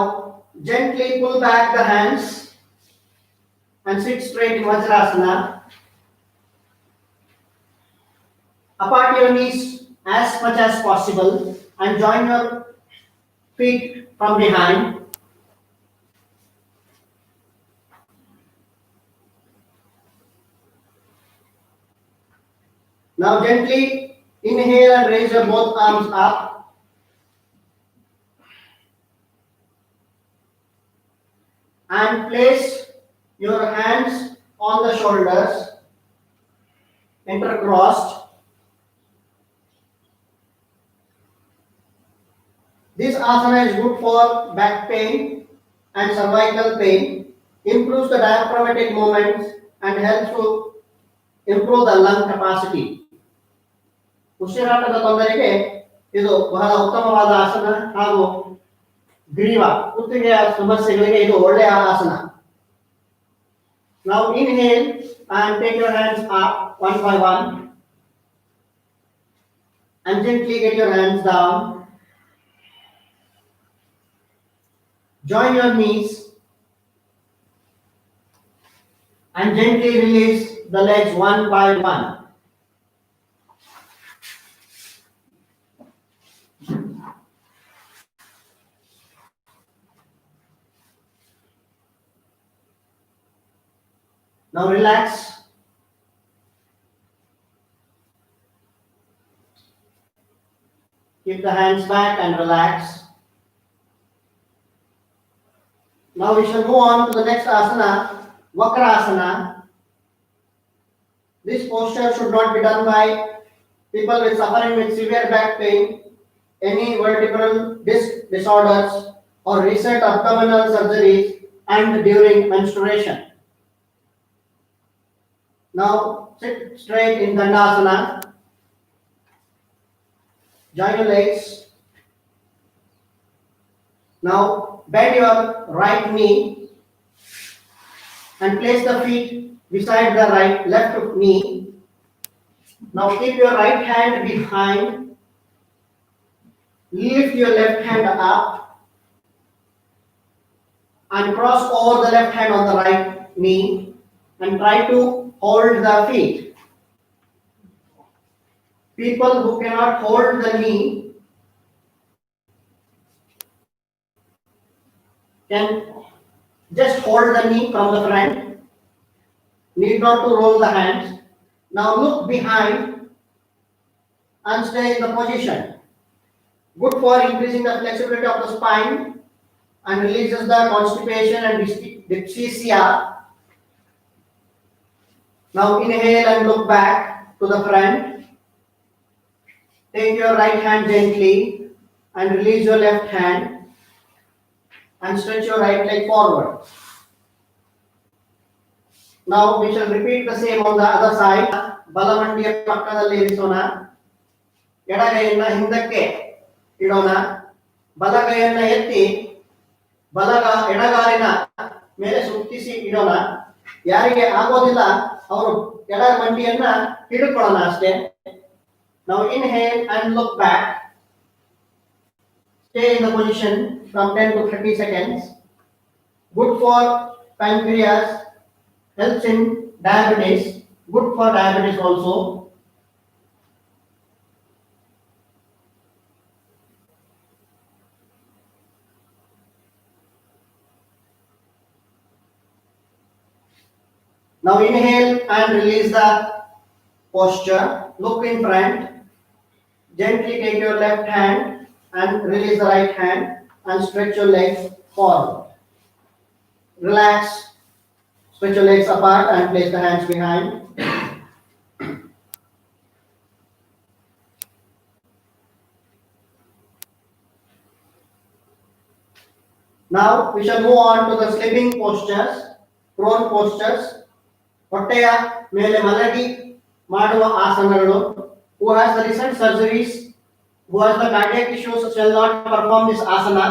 gently pull back the hands and sit straight in Vajrasana. Apart your knees as much as possible and join your feet from behind. Now gently inhale and raise your both arms up. And place your hands on the shoulders, intercrossed. This asana is good for back pain and cervical pain, improves the diaphragmatic movements and helps to improve the lung capacity. ಉಸಿರಾಟದ ತೊಂದರೆಗೆ ಇದು ಬಹಳ ಉತ್ತಮವಾದ ಆಸನ ಹಾಗೂ ಗ್ರೀವ ಕುತ್ತಿಗೆಯ ಸಮಸ್ಯೆಗಳಿಗೆ ಇದು ಒಳ್ಳೆಯ ಆಸನ. Now inhale and take your hands up one by one and gently get your hands down. Join your knees and gently release the legs one by one. Now relax. Keep the hands back and relax. Now we shall move on to the next asana, Vakrasana. This posture should not be done by people with suffering with severe back pain, any vertebral disc disorders, or recent abdominal surgeries, and during menstruation. Now sit straight in Dandasana. Join your legs. Now bend your right knee and place the feet beside the left knee. Now keep your right hand behind. Lift your left hand up and cross over the left hand on the right knee and try to hold the feet. People who cannot hold the knee can just hold the knee from the front. Need not to roll the hands. Now look behind and stay in the position. Good for increasing the flexibility of the spine and releases the constipation and dyspepsia. Now inhale and look back to the front. Take your right hand gently and release your left hand and stretch your right leg forward. Now we shall repeat the same on the other side. ಬಲಮಂಡಿಯ ಪಕ್ಕದಲ್ಲಿ ಇರಿಸೋಣ. ಎಡಗೈಯನ್ನ ಹಿಂದಕ್ಕೆ ಇಡೋಣ. ಬಲಗೈಯನ್ನ ಎತ್ತಿ ಎಡಗಾಲಿನ ಮೇಲೆ ಸುತ್ತಿಸಿ ಇಡೋಣ. ಯಾರಿಗೆ ಆಗೋದಿಲ್ಲ ಅವರು ಎಡ ಮಂಡಿಯನ್ನ ಹಿಡಿದುಕೊಳ್ಳೋಣ ಅಷ್ಟೇ. Now inhale and look back. Stay in the position from 10 to 30 seconds. Good for pancreas, helps in diabetes, good for diabetes also. Now inhale and release the posture. Look in front. Gently take your left hand and release the right hand and stretch your legs forward. Relax. Stretch your legs apart and place the hands behind. Now we shall move on to the sleeping postures, prone postures. ಹೊಟ್ಟೆಯ ಮೇಲೆ ಮಲಗಿ ಮಾಡುವ ಆಸನಗಳು. Who has the recent surgeries, who has the cardiac issues shall not perform this asana.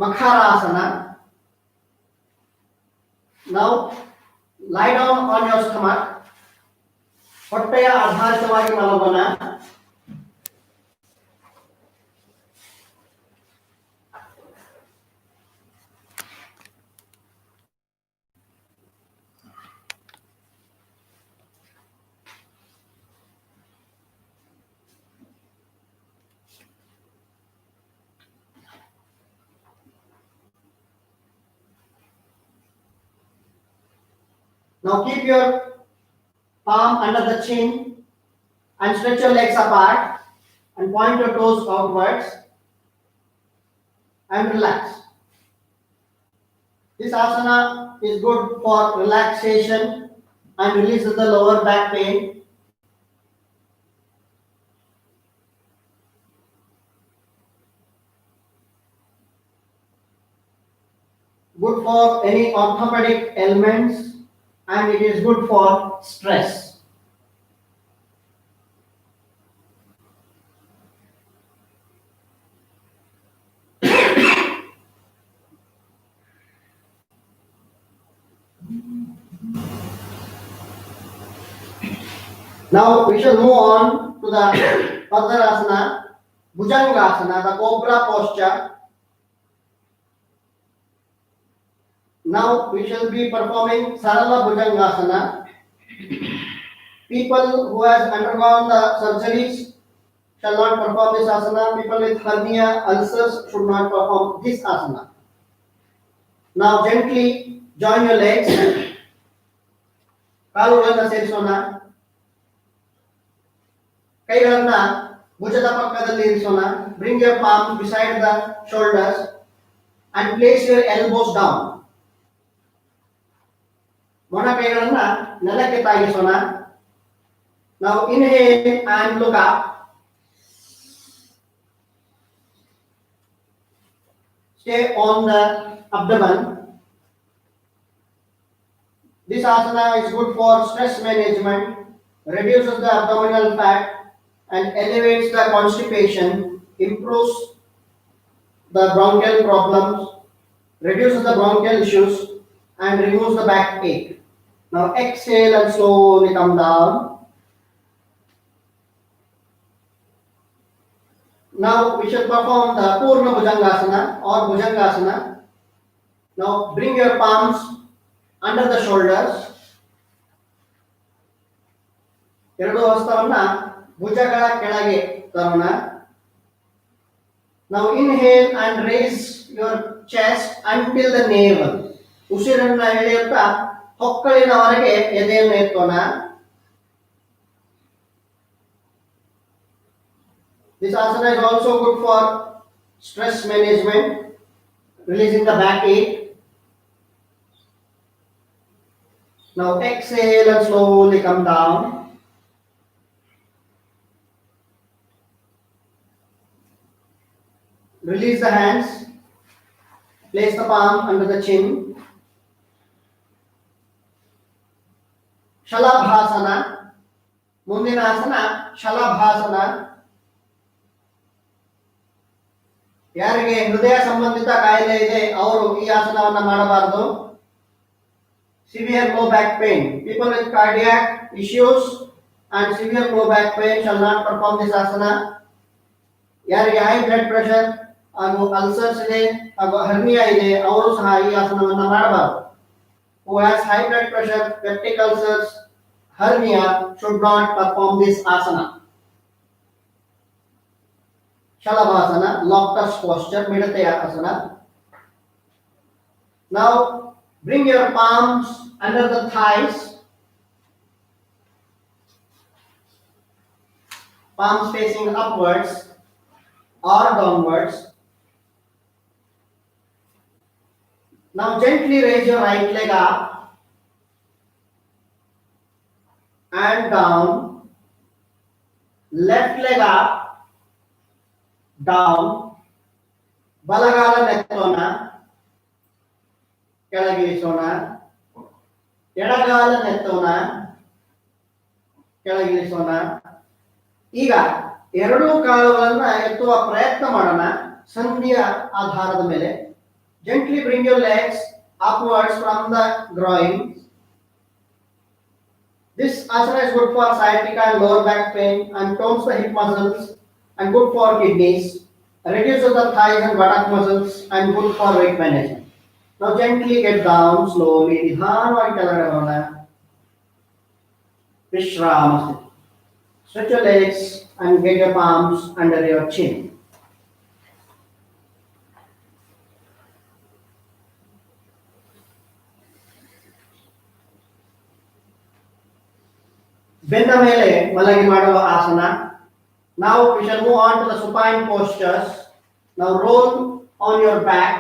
Makharasana. Now lie down on your stomach. ಹೊಟ್ಟೆಯ ಆಧಾರಿತವಾಗಿ ಮಲಗೋಣ. Now keep your palm under the chin and stretch your legs apart and point your toes outwards and relax. This asana is good for relaxation and releases the lower back pain. Good for any orthopedic ailments and it is good for stress. Now we shall move on to the further asana, Bhujangasana, the cobra posture. Now we shall be performing Sarala Bhujangasana. People who has undergone the surgeries shall not perform this asana. People with hernia, ulcers should not perform this asana. Now gently join your legs. ಕಾಲುಗಳನ್ನು ಸೇರಿಸೋಣ. ಕೈಗಳನ್ನ ಭುಜದ ಪಕ್ಕದಲ್ಲಿ ಇರಿಸೋಣ. Bring your palms beside the shoulders and place your elbows down. ಮೊಣ ಕೈಗಳನ್ನ ನೆಲಕ್ಕೆ ತಾಗಿಸೋಣ. Now inhale and look up. Stay on the abdomen. This asana is good for stress management, reduces the abdominal fat and elevates the constipation, improves the bronchial problems, reduces the bronchial issues and removes the backache. Now exhale and slowly come down. Now we shall perform the Purna Bhujangasana or Bhujangasana. Now bring your palms under the shoulders. ಎರಡು ಹಸ್ತವನ್ನ ಭುಜಗಳ ಕೆಳಗೆ ತರೋಣ. Now inhale and raise your chest until the navel. ಉಸಿರನ್ನ ಎಳೆಯುತ್ತಾ ಹೊಕ್ಕಳಿನವರೆಗೆ ಎದೆಯನ್ನು ಎತ್ತೋಣ. This asana is also good for stress management, releasing the backache. Now exhale and slowly come down. Release the hands. Place the palm under the chin. Shalabhasana. ಮುಂದಿನ ಆಸನ ಶಲಭಾಸನ. ಯಾರಿಗೆ ಹೃದಯ ಸಂಬಂಧಿತ ಕಾಯಿಲೆ ಇದೆ ಅವರು ಈ ಆಸನವನ್ನು ಮಾಡಬಾರದು. Severe low back pain. People with cardiac issues and severe low back pain shall not perform this asana. ಯಾರಿಗೆ ಹೈ ಬ್ಲಡ್ ಪ್ರೆಷರ್ ಹಾಗೂ ಅಲ್ಸರ್ಸ್ ಇದೆ ಹಾಗೂ ಹರ್ನಿಯಾ ಇದೆ ಅವರು ಸಹ ಈ ಆಸನವನ್ನು ಮಾಡಬಾರದು. Who has high blood pressure, peptic ulcers, hernia should not perform this asana. Shalabhasana, lotus posture, ಮಿಡತೆಯ asana. Now bring your palms under the thighs. Palms facing upwards or downwards. Now gently raise your right leg up and down. Left leg up, down. ಬಲಗಾಲನೆತ್ತೋಣ, ಕೆಳಗಿಳಿಸೋಣ. ಎಡಗಾಲನೆತ್ತೋಣ, ಕೆಳಗಿಳಿಸೋಣ. ಈಗ ಎರಡೂ ಕಾಲುಗಳನ್ನ ಎತ್ತುವ ಪ್ರಯತ್ನ ಮಾಡೋಣ ಸಂಧಿಯ ಆಧಾರದ ಮೇಲೆ. Gently bring your legs upwards from the groin. This asana is good for sciatica and lower back pain and tones the hip muscles and good for kidneys, reduces the thighs and buttock muscles and good for weight management. Now gently get down slowly. ನಿಧಾನವಾಗಿ ಕೆಳಗಡೆ ಬರೋಣ. ವಿಶ್ರಾಮ ಸ್ಥಿತಿ. Stretch your legs and get your palms under your chin. ಬೆನ್ನ ಮೇಲೆ ಮಲಗಿ ಮಾಡುವ ಆಸನ. Now we shall move on to the supine postures. Now roll on your back.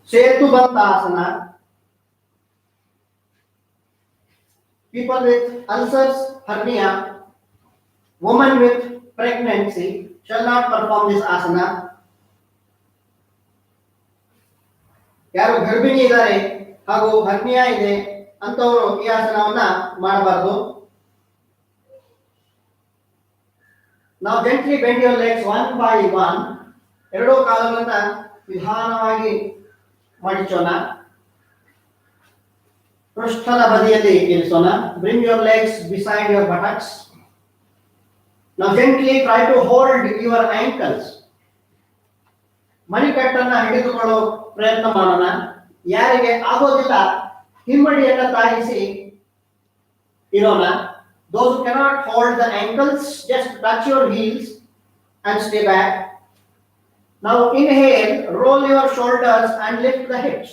Setubandhasana. People with ulcers, hernia, women with pregnancy shall not perform this asana. ಯಾರು ಗರ್ಭಿಣಿ ಇದ್ದಾರೆ ಹಾಗೂ hernia ಇದೆ ಅಂತವರು ಈ ಆಸನವನ್ನ ಮಾಡಬಾರದು. Now gently bend your legs one by one. ಎರಡೂ ಕಾಲುಗಳನ್ನ ನಿಧಾನವಾಗಿ ಮಡಚೋಣ. ಪೃಷ್ಠದ ಬದಿಯಲ್ಲಿ ಇರಿಸೋಣ. Bring your legs beside your buttocks. Now gently try to hold your ankles. ಮಣಿಕಟ್ಟನ್ನ ಹಿಡಿದುಕೊಳ್ಳೋ ಪ್ರಯತ್ನ ಮಾಡೋಣ. ಯಾರಿಗೆ ಆಗೋದಿಲ್ಲ ಹಿಮ್ಮಡಿಯನ್ನ ತಾಗಿಸಿ ಇರೋಣ. Those who cannot hold the ankles, just touch your heels and stay back. Now inhale, roll your shoulders and lift the hips.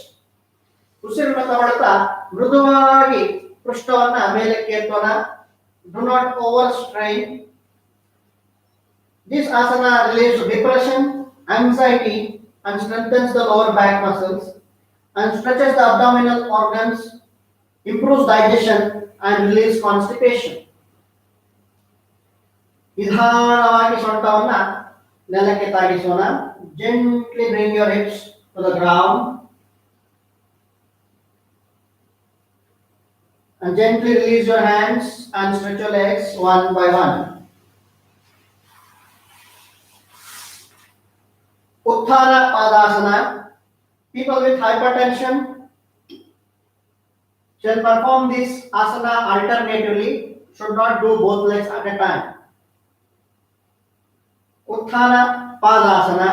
ಉಸಿರನ್ನು ತಗೊಳ್ತಾ ಮೃದುವಾಗಿ ಪೃಷ್ಠವನ್ನ ಮೇಲಕ್ಕೆ ಎತ್ತೋಣ. Do not overstrain. This asana relieves depression, anxiety and strengthens the lower back muscles and stretches the abdominal organs, improves digestion and relieves constipation. ನಿಧಾನವಾಗಿ ಸೊಂಟವನ್ನ ನೆಲಕ್ಕೆ ತಾಗಿಸೋಣ. Gently bring your hips to the ground and gently release your hands and stretch your legs one by one. Utthana Padasana. People with hypertension shall perform this asana alternatively, should not do both legs at a time. Utthana Padasana,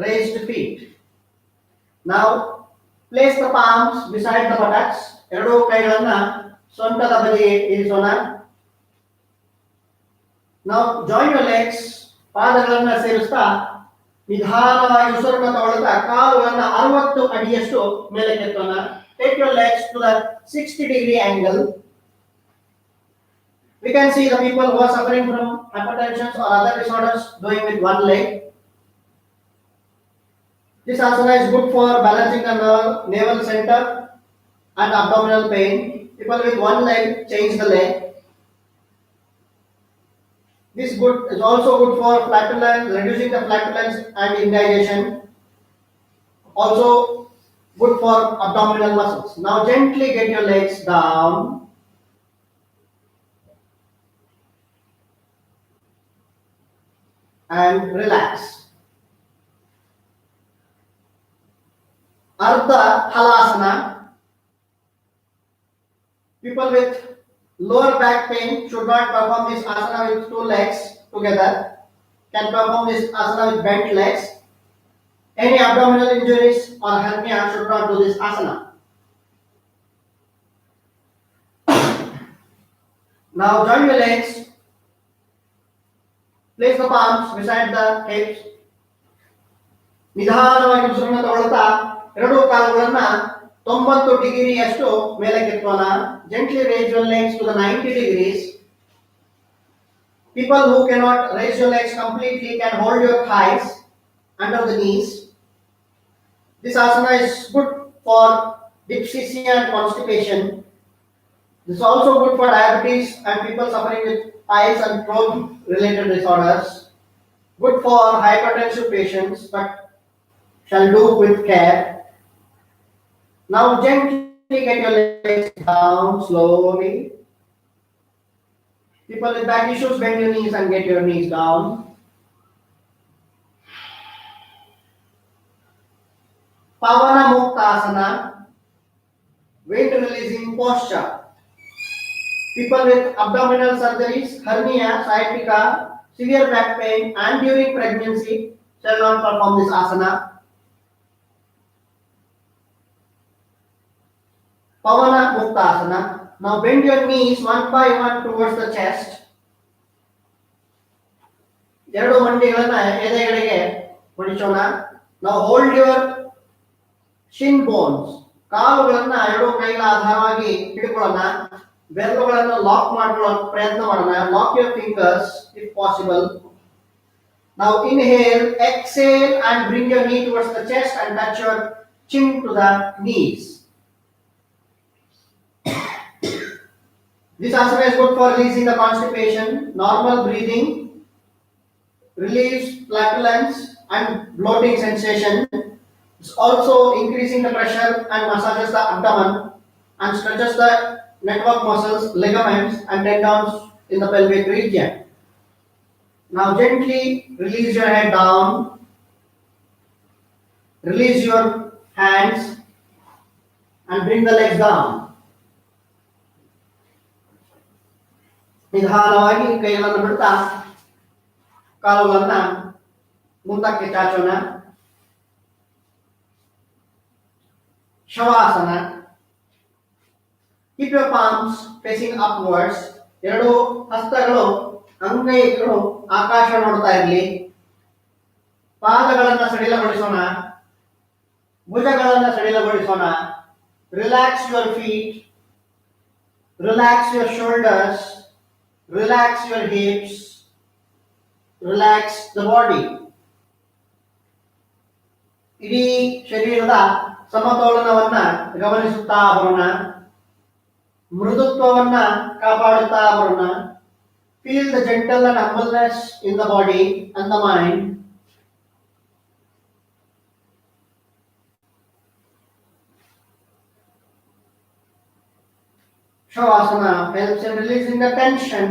raised feet. Now place the palms beside the buttocks. ಎರಡೂ ಕೈಗಳನ್ನ ಸೊಂಟದ ಬದಿಗೆ ಇರಿಸೋಣ. Now join your legs. ಪಾದಗಳನ್ನ ಸೇರಿಸ್ತಾ ನಿಧಾನವಾಗಿ ಉಸಿರನ್ನು ತಗೊಳ್ತಾ ಕಾಲುಗಳನ್ನ 60 ಅಡಿಯಷ್ಟು ಮೇಲಕ್ಕೆತ್ತೋಣ. Take your legs to the 60-degree angle. We can see the people who are suffering from hypertension or other disorders doing with one leg. This asana is good for balancing the navel center and abdominal pain. People with one leg, change the leg. This is also good for flatulence, reducing the flatulence and indigestion. Also good for abdominal muscles. Now gently get your legs down. And relax. Ardha Halasana. People with lower back pain should not perform this asana with two legs together. Can perform this asana with bent legs. Any abdominal injuries or hernia should not do this asana. Now join your legs. Place the palms beside the hips. ನಿಧಾನವಾಗಿ ಉಸಿರನ್ನು ತಗೊಳ್ತಾ ಎರಡೂ ಕಾಲುಗಳನ್ನ 90 ಡಿಗ್ರಿಯಷ್ಟು ಮೇಲಕ್ಕೆತ್ತೋಣ. Gently raise your legs to the 90 degrees. People who cannot raise your legs completely can hold your thighs under the knees. This asana is good for dyspepsia and constipation. This is also good for diabetes and people suffering with eyes and throat related disorders. Good for hypertensive patients, but shall do with care. Now gently get your legs down slowly. People with back issues, bend your knees and get your knees down. Pavana Muktasana, weight releasing posture. People with abdominal surgeries, hernia, sciatica, severe back pain and during pregnancy shall not perform this asana. Pavana Muktasana. Now bend your knees one by one towards the chest. ಎರಡು ಮಂಡಿಗಳನ್ನ ಎದೆಗಳಿಗೆ ಮಡಿಸೋಣ. Now hold your shin bones. ಕಾಲುಗಳನ್ನ ಎರಡು ಕೈಗಳ ಆಧಾರವಾಗಿ ಹಿಡಿಕೊಳ್ಳೋಣ. ಬೆರಳುಗಳನ್ನು lock ಮಾಡಿಕೊಳ್ಳೋ ಪ್ರಯತ್ನ ಮಾಡೋಣ. Lock your fingers if possible. Now inhale, exhale and bring your knee towards the chest and touch your chin to the knees. This asana is good for releasing the constipation. Normal breathing relieves flatulence and bloating sensation. It's also increasing the pressure and massages the abdomen and stretches the network muscles, ligaments and tendons in the pelvic region. Now gently release your head down Release your hands and bring the legs down. ನಿಧಾನವಾಗಿ ಕೈಗಳನ್ನು ಬಿಡ್ತಾ ಕಾಲುಗಳನ್ನ ಮುಂದಕ್ಕೆ ಚಾಚೋಣ. Shavasana. Keep your palms facing upwards. ಎರಡು ಹಸ್ತಗಳು ಅಂಗೈಗಳು ಆಕಾಶ ನೋಡ್ತಾ ಇರಲಿ. ಪಾದಗಳನ್ನ ಸಡಿಲಗೊಳಿಸೋಣ. ಭುಜಗಳನ್ನ ಸಡಿಲಗೊಳಿಸೋಣ. Relax your feet. Relax your shoulders. Relax your hips. Relax the body. ಇಡೀ ಶರೀರದ ಸಮತೋಲನವನ್ನ ಗಮನಿಸುತ್ತಾ ಬರೋಣ. ಮೃದುತ್ವವನ್ನ ಕಾಪಾಡುತ್ತಾ ಬರೋಣ. Feel the gentle and humbleness in the body and the mind. Shavasana helps in releasing the tension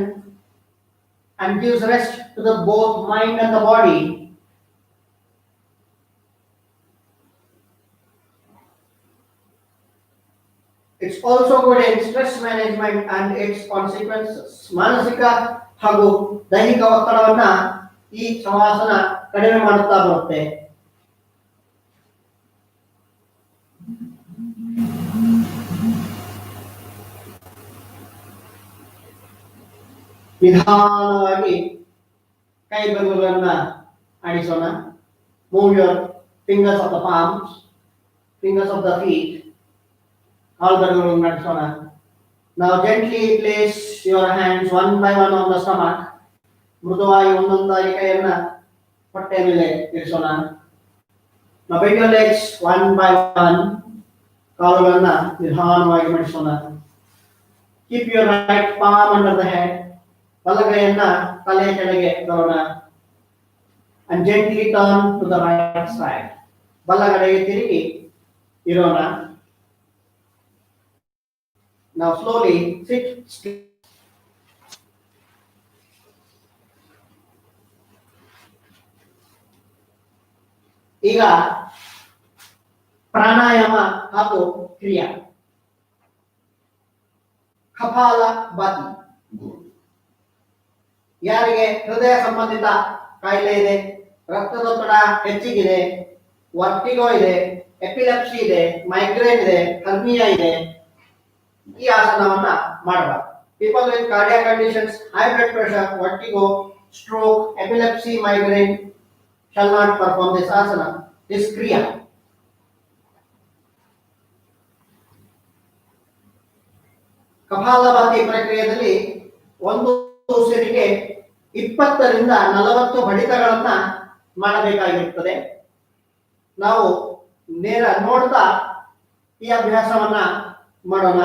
and gives rest to the both mind and the body. It's also good in stress management and its consequences. ಮಾನಸಿಕ ಹಾಗೂ ದೈಹಿಕ ಒತ್ತಡವನ್ನ ಈ ಶವಾಸನ ಕಡಿಮೆ ಮಾಡುತ್ತಾ ಬರುತ್ತೆ. ನಿಧಾನವಾಗಿ ಕೈ ಬೆರಳುಗಳನ್ನ ಆಡಿಸೋಣ. Move your fingers of the palms, fingers of the feet. All ಬೆರಳುಗಳನ್ನು ಆಡಿಸೋಣ. Now gently place your hands one by one on the stomach. ಮೃದುವಾಗಿ ಒಂದೊಂದಾಗಿ ಕೈಯನ್ನ ಹೊಟ್ಟೆ ಮೇಲೆ ಇರಿಸೋಣ. Now bend your legs one by one. ಕಾಲುಗಳನ್ನ ನಿಧಾನವಾಗಿ ಮಡಿಸೋಣ. Keep your right palm under the head. ಬಲಗೈಯನ್ನ ತಲೆ ಕೆಳಗೆ ತರೋಣ. And gently turn to the right side. ಬಲಗಡೆಗೆ ತಿರುಗಿ ಇರೋಣ. Now slowly sit still. ಈಗ ಪ್ರಾಣಾಯಾಮ ಹಾಗೂ ಕ್ರಿಯಾ. ಕಪಾಲಭಾತಿ. ಯಾರಿಗೆ ಹೃದಯ ಸಂಬಂಧಿತ ಕಾಯಿಲೆ ಇದೆ, ರಕ್ತದೊತ್ತಡ ಹೆಚ್ಚಿಗಿದೆ, ವರ್ಟಿಗೋ ಇದೆ, ಎಪಿಲೆಪ್ಸಿ ಇದೆ, ಮೈಗ್ರೇನ್ ಇದೆ, ಹರ್ನಿಯಾ ಇದೆ, ಈ ಆಸನವನ್ನ ಮಾಡಬಾರದು. People with cardiac conditions, high blood pressure, vertigo, stroke, epilepsy, migraine shall not perform this asana, this kriya. Kapalbhati ಪ್ರಕ್ರಿಯೆಯಲ್ಲಿ ಒಂದು ಉಸಿರಿಗೆ 20 ರಿಂದ 40 ಬಡಿತಗಳನ್ನ ಮಾಡಬೇಕಾಗಿರುತ್ತದೆ. ನಾವು ನೇರ ನೋಡ್ತಾ ಈ ಅಭ್ಯಾಸವನ್ನ ಮಾಡೋಣ.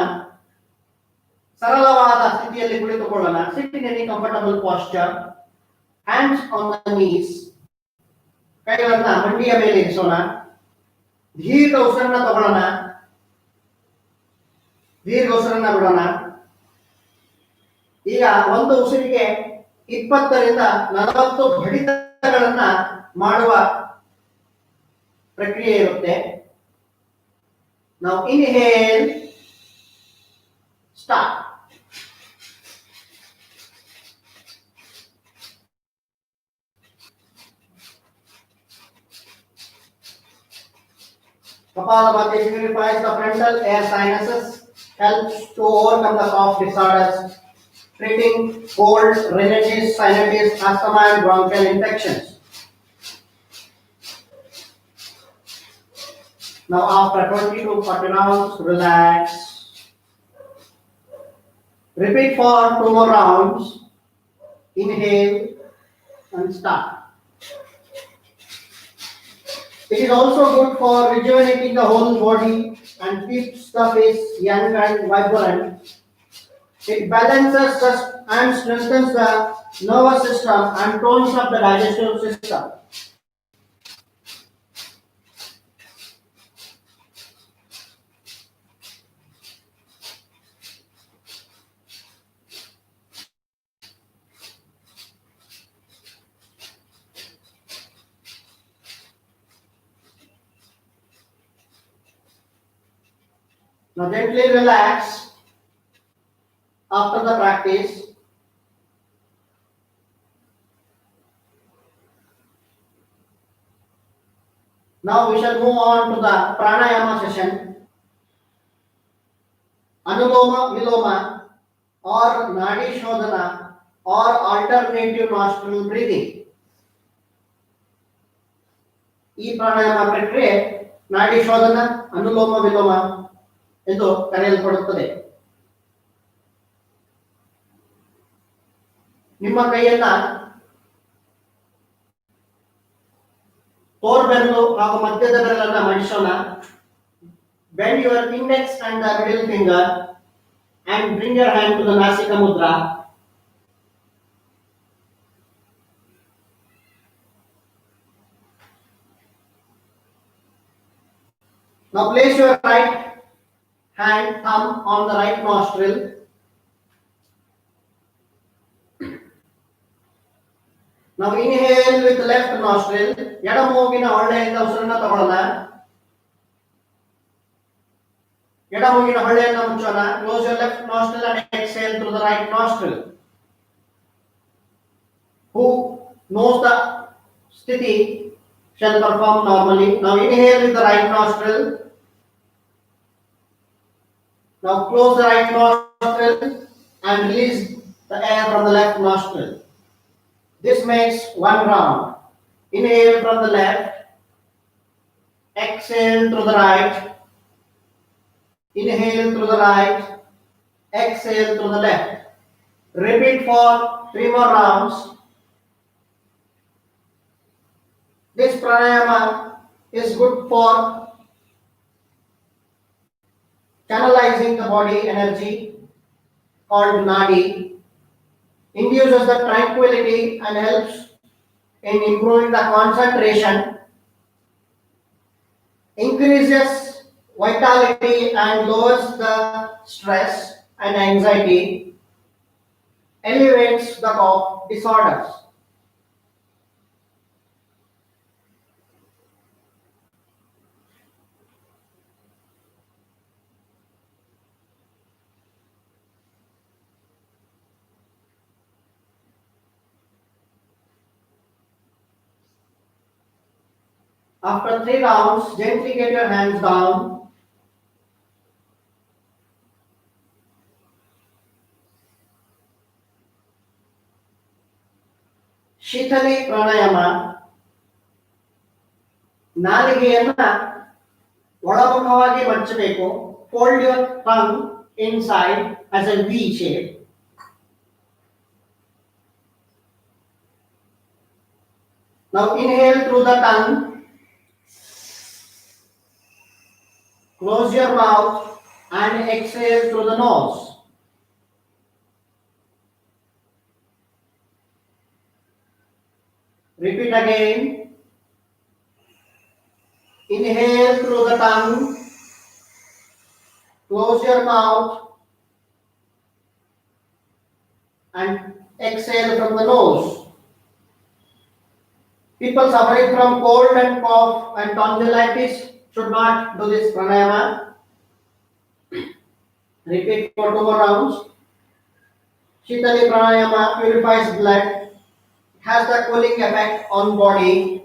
ಸರಳವಾದ ಸ್ಥಿತಿಯಲ್ಲಿ ಕುಳಿತುಕೊಳ್ಳೋಣ. Sit in any comfortable posture. Hands on the knees. ಕೈಗಳನ್ನ ಮಂಡಿಯ ಮೇಲೆ ಇರಿಸೋಣ. ದೀರ್ಘ ಉಸಿರನ್ನ ತಗೊಳ್ಳೋಣ. ದೀರ್ಘ ಉಸಿರನ್ನ ಬಿಡೋಣ. ಈಗ ಒಂದು ಉಸಿರಿಗೆ 20 ರಿಂದ 40 ಬಡಿತಗಳನ್ನ ಮಾಡುವ ಪ್ರಕ್ರಿಯೆ ಇರುತ್ತೆ. Now inhale, start. Kapalabhati purifies the frontal air sinuses, helps to overcome the cough disorders, treating cold, rhinitis, sinusitis, asthma and bronchial infections. Now after 20 to 40 rounds, relax. Repeat for 2 more rounds. Inhale and start. It is also good for rejuvenating the whole body and keeps the face young and vibrant. It balances and strengthens the nervous system and tones up the digestive system. Now gently relax after the practice. Now we shall move on to the pranayama session. Anuloma Viloma or Nadi Shodhana or alternative nostril breathing. ಈ ಪ್ರಾಣಾಯಾಮ ಪ್ರಕ್ರಿಯೆ ನಾಡಿ ಶೋಧನ ಅನುಲೋಮ ವಿಲೋಮ ಎಂದು ಕರೆಯಲ್ಪಡುತ್ತದೆ. ನಿಮ್ಮ ಕೈಯನ್ನ ತೋರ್ಬೆರಳು ಹಾಗೂ ಮಧ್ಯದ ಬೆರಳನ್ನ ಮಡಿಸೋಣ. Bend your index and the middle finger and bring your hand to the Nasika Mudra. Now place your right hand thumb on the right nostril. Now inhale with the left nostril. ಎಡ ಮೂಗಿನ ಹೊಳ್ಳೆಯಿಂದ ಉಸಿರನ್ನ ತಗೊಳ್ಳೋಣ. ಎಡ ಮೂಗಿನ ಹೊಳ್ಳೆಯನ್ನು ಮುಚ್ಚೋಣ. Close your left nostril and exhale through the right nostril. Who knows the sthiti shall perform normally. Now inhale with the right nostril. Now close the right nostril and release the air from the left nostril. This makes one round. Inhale from the left, exhale through the right, inhale through the right, exhale through the left. Repeat for 3 more rounds. This pranayama is good for channelizing the body energy called nadi, induces the tranquility and helps in improving the concentration, increases vitality and lowers the stress and anxiety, elevates the cough disorders. After 3 rounds, gently get your hands down. Shithali pranayama. ನಾಲಿಗೆಯನ್ನ ಒಳಮುಖವಾಗಿ ಮಡಚಬೇಕು. Fold your tongue inside as a V shape. Now inhale through the tongue. Close your mouth and exhale through the nose. Repeat again. Inhale through the tongue. Close your mouth and exhale from the nose. People suffering from cold and cough and tonsillitis should not do this pranayama. Repeat for 2 more rounds. Shithali pranayama purifies blood, has the cooling effect on body.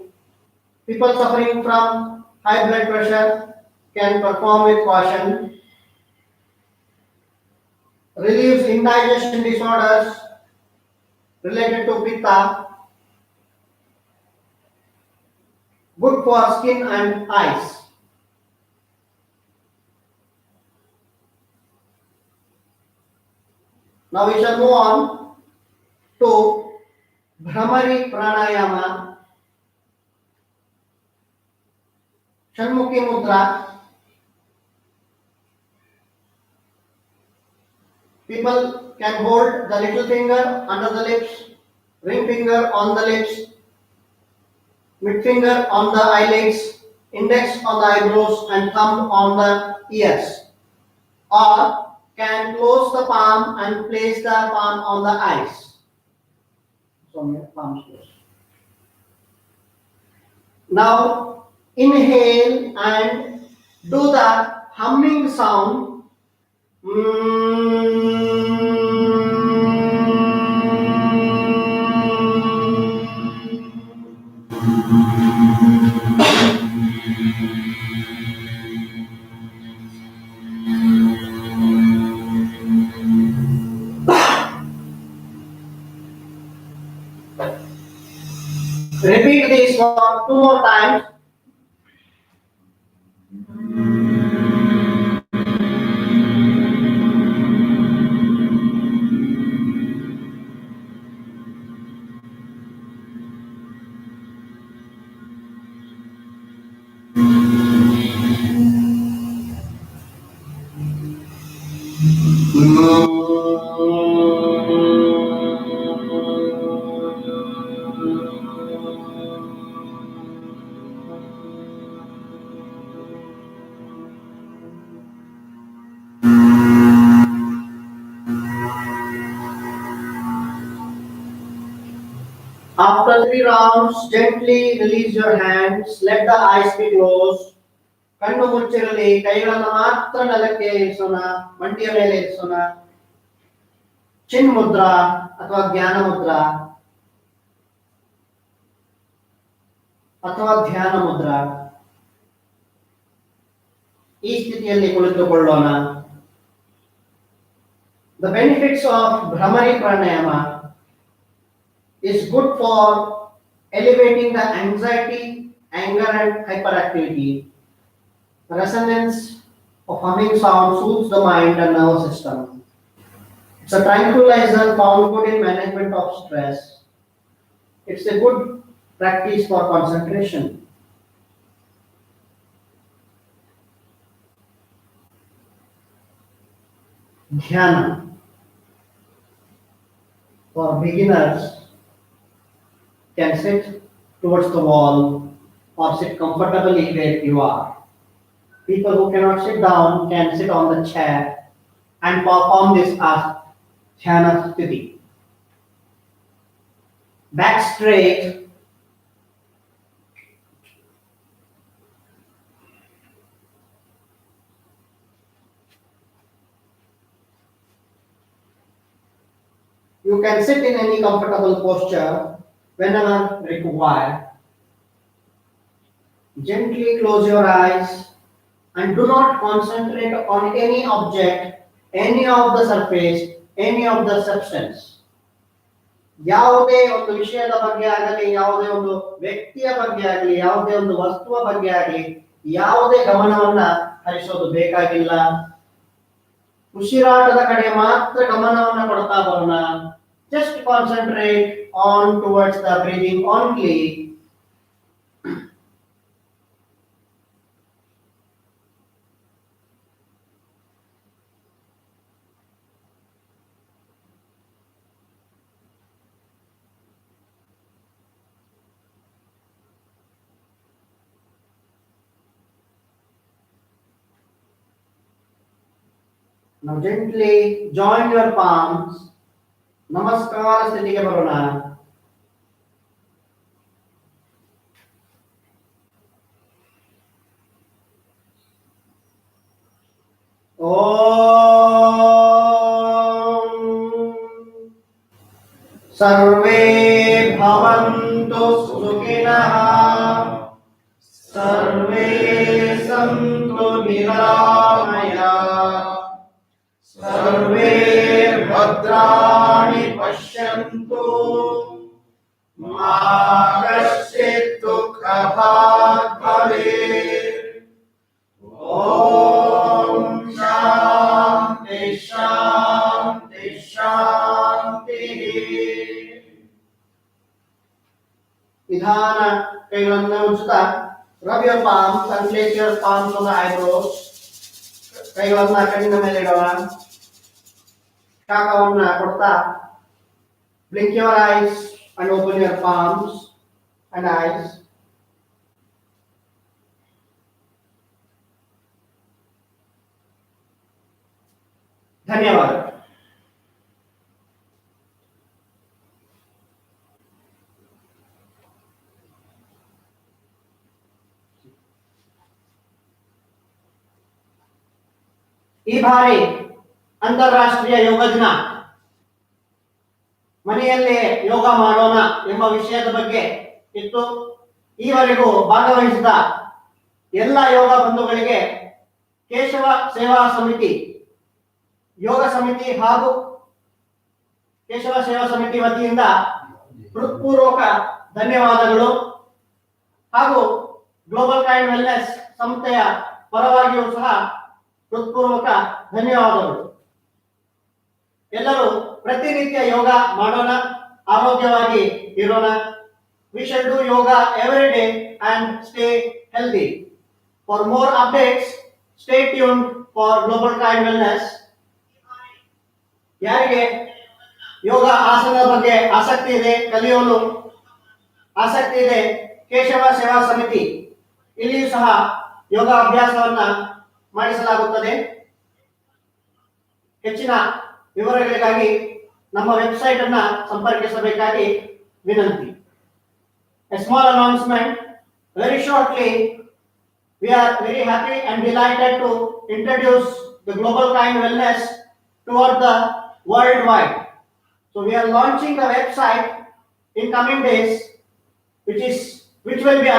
People suffering from high blood pressure can perform with caution. Relieves indigestion disorders related to pitta. Good for skin and eyes. Now we shall move on to Bhramari pranayama. Shanmukhi mudra. People can hold the little finger under the lips, ring finger on the lips, mid finger on the eyelids, index on the eyebrows and thumb on the ears. Or can close the palm and place the palm on the eyes. So your palms close. Now inhale and do the humming sound Repeat this for 2 more times. After 3 rounds, gently release your hands. Let the eyes be closed. ಕಣ್ಣು ಮುಚ್ಚಿರಲಿ. ಕೈಗಳನ್ನು ಮಾತ್ರ ನೆಲಕ್ಕೆ ಇರಿಸೋಣ, ಮಂಡಿಯ ಮೇಲೆ ಇರಿಸೋಣ. ಚಿನ್ ಮುದ್ರಾ ಅಥವಾ ಜ್ಞಾನ ಮುದ್ರಾ ಅಥವಾ ಧ್ಯಾನ ಮುದ್ರಾ, ಈ ಸ್ಥಿತಿಯಲ್ಲಿ ಕುಳಿತುಕೊಳ್ಳೋಣ. The benefits of Bhramari Pranayama is good for elevating the anxiety, anger and hyperactivity. The resonance of humming sound soothes the mind and nervous system. It's a tranquilizer found good in management of stress. It's a good practice for concentration. Dhyana. For beginners, can sit towards the wall or sit comfortably where you are. People who cannot sit down can sit on the chair and perform this as dhyana sthiti. Back straight. You can sit in any comfortable posture whenever required. Gently close your eyes and do not concentrate on any object, any of the surface, any of the substance. ಯಾವುದೇ ಒಂದು ವಿಷಯದ ಬಗ್ಗೆ ಆಗಲಿ, ಯಾವುದೇ ಒಂದು ವ್ಯಕ್ತಿಯ ಬಗ್ಗೆ ಆಗಲಿ, ಯಾವುದೇ ಒಂದು ವಸ್ತುವ ಬಗ್ಗೆ ಆಗಲಿ, ಯಾವುದೇ ಗಮನವನ್ನ ಹರಿಸೋದು ಬೇಕಾಗಿಲ್ಲ. ಉಸಿರಾಟದ ಕಡೆ ಮಾತ್ರ ಗಮನವನ್ನ ಕೊಡ್ತಾ ಬರೋಣ. Just concentrate on towards the breathing only. Now gently join your palms. ನಮಸ್ಕಾರ ಸ್ಥಿತಿಗೆ ಬರೋಣ. ಓಂ ಸರ್ವೇ ಭವಂತು ಸುಖಿನಃ, ಸರ್ವೇ ಸಂತು ನಿರಾಮಯಾಃ, सर्वे भद्राणि पश्यन्तु, मा कश्चित् दुःखभाग् भवेत्. ॐ शान्ति शान्ति शान्तिः. ನಿಧಾನ ಕೈಗಳನ್ನು ಉಜ್ಜುತ್ತಾ rub your palms and place your palms on the eyebrows. ಕೈಗಳನ್ನ ಕಣ್ಣಿನ ಮೇಲೆ ಇಡೋಣ. ಶಾಖವನ್ನ ಕೊಡ್ತಾ blink your eyes and open your palms and eyes. ಧನ್ಯವಾದ. ಈ ಬಾರಿ ಅಂತಾರಾಷ್ಟ್ರೀಯ ಯೋಗ ದಿನ, ಮನೆಯಲ್ಲೇ ಯೋಗ ಮಾಡೋಣ ಎಂಬ ವಿಷಯದ ಬಗ್ಗೆ ಇತ್ತು. ಈವರೆಗೂ ಭಾಗವಹಿಸಿದ ಎಲ್ಲ ಯೋಗ ಬಂಧುಗಳಿಗೆ ಕೇಶವ ಸೇವಾ ಸಮಿತಿ, ಯೋಗ ಸಮಿತಿ ಹಾಗೂ ಕೇಶವ ಸೇವಾ ಸಮಿತಿ ವತಿಯಿಂದ ಹೃತ್ಪೂರ್ವಕ ಧನ್ಯವಾದಗಳು ಹಾಗೂ ಗ್ಲೋಬಲ್ ಕೈಂಡ್ ವೆಲ್ನೆಸ್ ಸಂಸ್ಥೆಯ ಪರವಾಗಿಯೂ ಸಹ ಹೃತ್ಪೂರ್ವಕ ಧನ್ಯವಾದಗಳು. ಎಲ್ಲರೂ ಪ್ರತಿನಿತ್ಯ ಯೋಗ ಮಾಡೋಣ, ಆರೋಗ್ಯವಾಗಿ ಇರೋಣ. We shall do yoga every day and stay healthy. For more updates, stay tuned for Global Kind Wellness. ಯಾರಿಗೆ ಯೋಗ ಆಸನದ ಬಗ್ಗೆ ಆಸಕ್ತಿ ಇದೆ, ಕಲಿಯಲು ಆಸಕ್ತಿ ಇದೆ, ಕೇಶವ ಸೇವಾ ಸಮಿತಿ ಇಲ್ಲಿಯೂ ಸಹ ಯೋಗ ಅಭ್ಯಾಸವನ್ನ ಮಾಡಿಸಲಾಗುತ್ತದೆ. ಹೆಚ್ಚಿನ ವಿವರಗಳಿಗಾಗಿ ನಮ್ಮ ವೆಬ್ಸೈಟ್ ಅನ್ನ ಸಂಪರ್ಕಿಸಬೇಕಾಗಿ ವಿನಂತಿ. A small announcement. Very shortly, we are very happy and delighted to introduce the Global Kind Wellness toward the worldwide. So we are launching the website in coming days, which will be